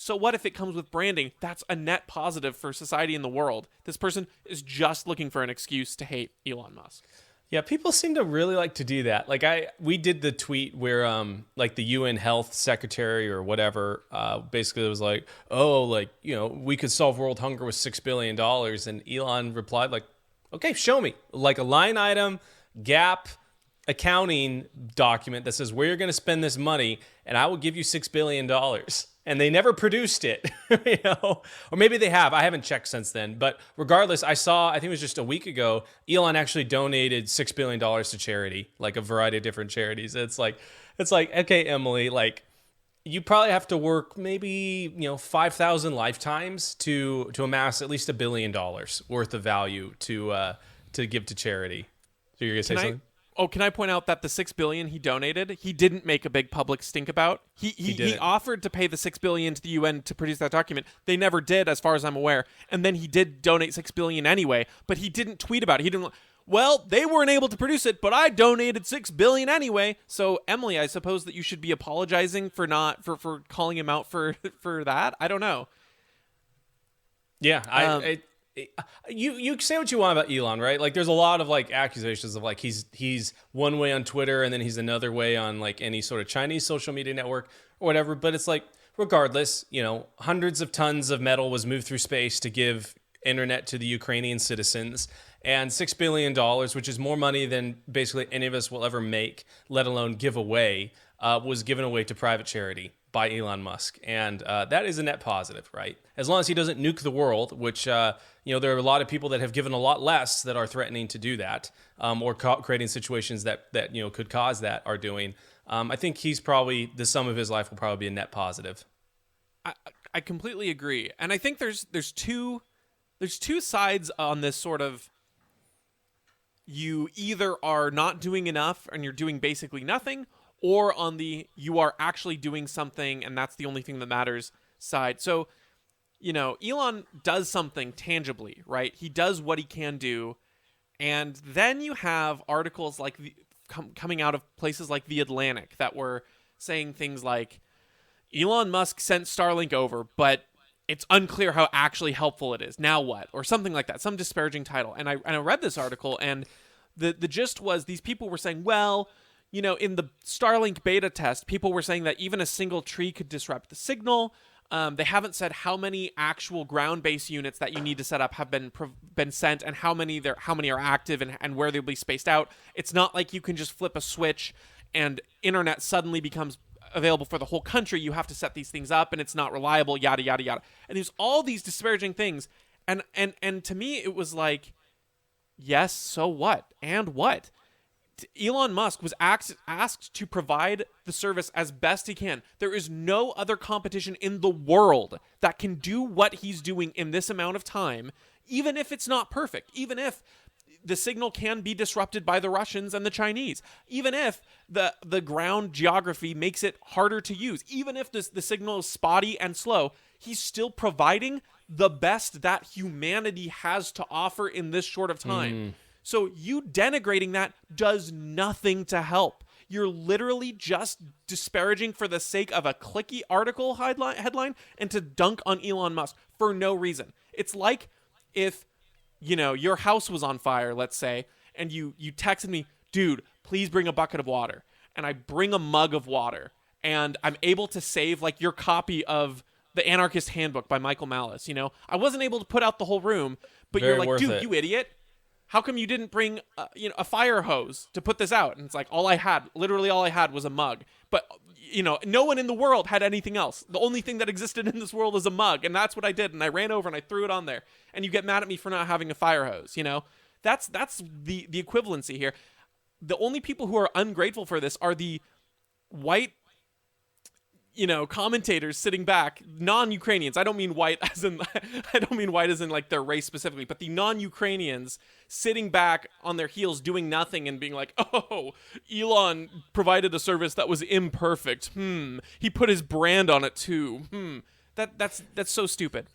What if it comes with branding? That's a net positive for society and the world. This person is just looking for an excuse to hate Elon Musk. Yeah, people seem to really like to do that. Like we did the tweet where like the UN Health Secretary or whatever basically was like, we could solve world hunger with $6 billion. And Elon replied like, okay, show me. Like a line item, gap accounting document that says where you're going to spend this money, and I will give you $6 billion. And they never produced it, or maybe they have. I haven't checked since then. But regardless, I think it was just a week ago, Elon actually donated $6 billion to charity, like a variety of different charities. It's like, okay, Emily, like you probably have to work maybe 5,000 lifetimes to amass at least $1 billion worth of value to give to charity. So you're gonna say something? Can I point out that the $6 billion he donated, he didn't make a big public stink about. He offered to pay the $6 billion to the UN to produce that document. They never did, as far as I'm aware. And then he did donate $6 billion anyway, but he didn't tweet about it. He didn't. Well, they weren't able to produce it, but I donated $6 billion anyway. So Emily, I suppose that you should be apologizing for calling him out for that. I don't know. Yeah, You say what you want about Elon, right? Like, there's a lot of like accusations of like he's one way on Twitter and then he's another way on like any sort of Chinese social media network or whatever. But it's like, regardless, hundreds of tons of metal was moved through space to give internet to the Ukrainian citizens, and $6 billion, which is more money than basically any of us will ever make, let alone give away, was given away to private charity by Elon Musk. And that is a net positive, right? As long as he doesn't nuke the world, which, there are a lot of people that have given a lot less that are threatening to do that, or creating situations that could cause that are doing. I think he's probably, the sum of his life will probably be a net positive. I completely agree. And I think there's two sides on this sort of, you either are not doing enough and you're doing basically nothing, or on the you are actually doing something and that's the only thing that matters side. So, Elon does something tangibly, right? He does what he can do. And then you have articles like coming out of places like The Atlantic that were saying things like, Elon Musk sent Starlink over, but it's unclear how actually helpful it is. Now what? Or something like that, some disparaging title. And I read this article, and the gist was these people were saying, well, in the Starlink beta test, people were saying that even a single tree could disrupt the signal. They haven't said how many actual ground-based units that you need to set up have been sent, and how many are active, and where they'll be spaced out. It's not like you can just flip a switch and internet suddenly becomes available for the whole country. You have to set these things up, and it's not reliable, yada yada yada. And there's all these disparaging things, and to me it was like, yes, so what? And what? Elon Musk was asked to provide the service as best he can. There is no other competition in the world that can do what he's doing in this amount of time, even if it's not perfect, even if the signal can be disrupted by the Russians and the Chinese, even if the ground geography makes it harder to use, even if the signal is spotty and slow, he's still providing the best that humanity has to offer in this short of time. So you denigrating that does nothing to help. You're literally just disparaging for the sake of a clicky article headline and to dunk on Elon Musk for no reason. It's like if, your house was on fire, let's say, and you texted me, dude, please bring a bucket of water. And I bring a mug of water, and I'm able to save like your copy of The Anarchist Handbook by Michael Malice. I wasn't able to put out the whole room, but you're like, dude, you idiot. How come you didn't bring, a fire hose to put this out? And it's like, literally all I had was a mug. But, no one in the world had anything else. The only thing that existed in this world is a mug. And that's what I did. And I ran over and I threw it on there. And you get mad at me for not having a fire hose, That's the equivalency here. The only people who are ungrateful for this are the white, commentators sitting back, non-Ukrainians. I don't mean white as in like their race specifically, but the non-Ukrainians sitting back on their heels doing nothing and being like, oh, Elon provided a service that was imperfect. He put his brand on it too. That's so stupid.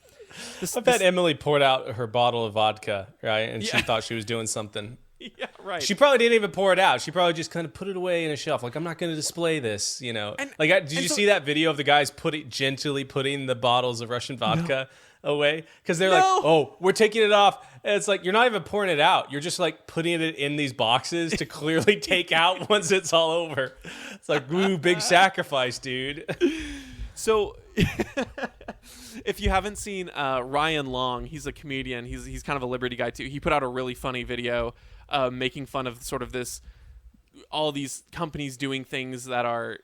I bet Emily poured out her bottle of vodka, right? And she thought she was doing something. Yeah, right. She probably didn't even pour it out. She probably just kind of put it away in a shelf. Like, I'm not going to display this, Did you see that video of the guys gently putting the bottles of Russian vodka away? Because they're like, oh, we're taking it off. And it's like, you're not even pouring it out. You're just like putting it in these boxes to clearly take out once it's all over. It's like, ooh, big sacrifice, dude. So... If you haven't seen Ryan Long, he's a comedian. He's kind of a liberty guy too. He put out a really funny video making fun of sort of all these companies doing things that are,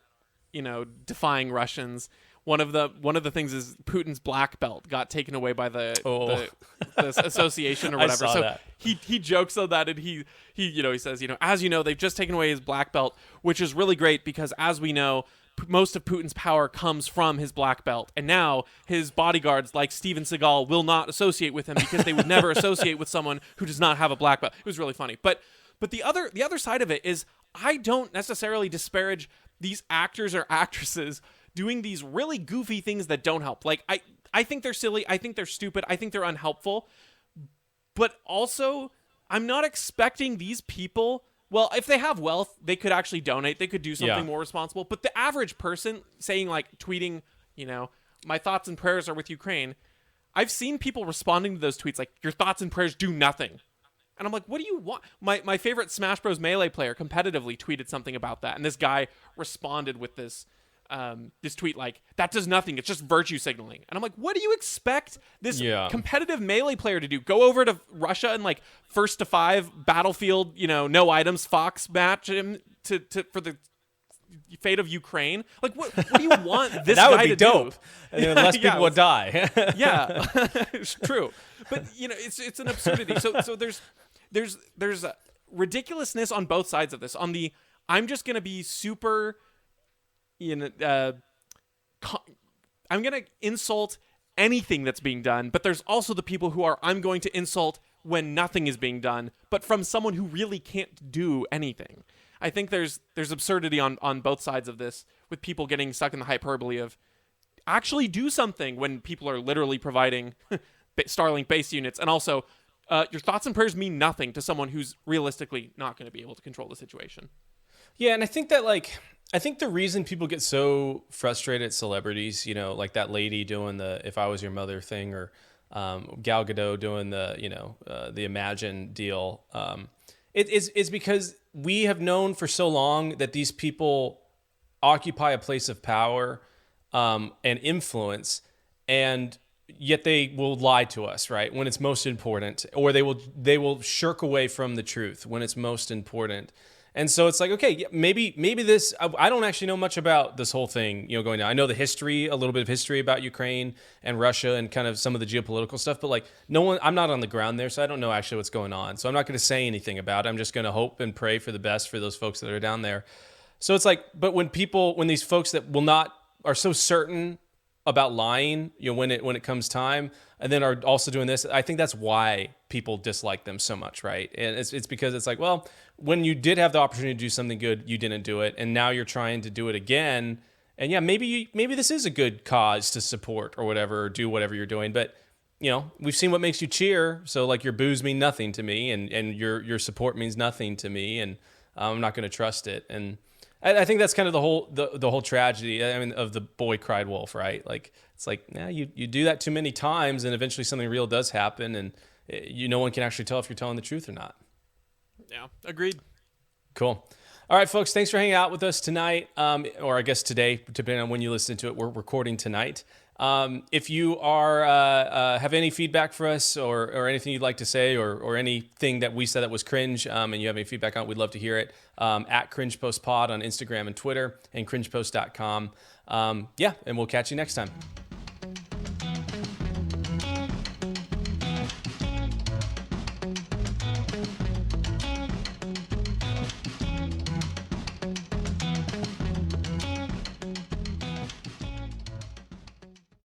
defying Russians. One of the things is Putin's black belt got taken away by the association or whatever. I saw so that. He jokes on that, and he says, as they've just taken away his black belt, which is really great because as we know, most of Putin's power comes from his black belt, and now his bodyguards like Steven Seagal will not associate with him because they would never associate with someone who does not have a black belt. It was really funny. But the other side of it is I don't necessarily disparage these actors or actresses doing these really goofy things that don't help. Like I think they're silly, I think they're stupid, I think they're unhelpful. But also, I'm not expecting these people. Well, if they have wealth, they could actually donate. They could do something more responsible. But the average person saying, like, tweeting, my thoughts and prayers are with Ukraine. I've seen people responding to those tweets like, your thoughts and prayers do nothing. And I'm like, what do you want? My favorite Smash Bros. Melee player competitively tweeted something about that. And this guy responded with this tweet like, that does nothing. It's just virtue signaling. And I'm like, what do you expect this competitive Melee player to do? Go over to Russia and like first to 5 battlefield, no items Fox match him for the fate of Ukraine? Like, what do you want this that guy would be to dope. do? And then less people would die. Yeah, it's true. But it's an absurdity. So there's a ridiculousness on both sides of this. On the I'm just gonna be super. I'm going to insult anything that's being done, but there's also the people who are, I'm going to insult when nothing is being done, but from someone who really can't do anything. I think there's absurdity on both sides of this, with people getting stuck in the hyperbole of actually do something when people are literally providing Starlink base units. And also, your thoughts and prayers mean nothing to someone who's realistically not going to be able to control the situation. Yeah, and I think that I think the reason people get so frustrated at celebrities, like that lady doing the "If I Was Your Mother" thing, or Gal Gadot doing the Imagine deal, it's because we have known for so long that these people occupy a place of power and influence, and yet they will lie to us, right, when it's most important, or they will shirk away from the truth when it's most important. And so it's like, okay, maybe this, I don't actually know much about this whole thing, going down. I know the history, a little bit of history about Ukraine and Russia and kind of some of the geopolitical stuff, but like I'm not on the ground there, so I don't know actually what's going on. So I'm not going to say anything about it. I'm just going to hope and pray for the best for those folks that are down there. So it's like, but when these folks that are so certain about lying, when it comes time, and then are also doing this, I think that's why people dislike them so much, right? And it's because it's like, well, when you did have the opportunity to do something good, you didn't do it, and now you're trying to do it again. And yeah, maybe this is a good cause to support or whatever, or do whatever you're doing. But we've seen what makes you cheer. So like your boos mean nothing to me, and your support means nothing to me, and I'm not going to trust it. And I think that's kind of the whole tragedy. I mean, of the boy cried wolf, right? Like it's like, you do that too many times, and eventually something real does happen, and no one can actually tell if you're telling the truth or not. Yeah, agreed. Cool. All right, folks, thanks for hanging out with us tonight, or I guess today, depending on when you listen to it. We're recording tonight. If you have any feedback for us or anything you'd like to say or anything that we said that was cringe, and you have any feedback on it, we'd love to hear it. At CringePostPod on Instagram and Twitter, and cringepost.com. And we'll catch you next time.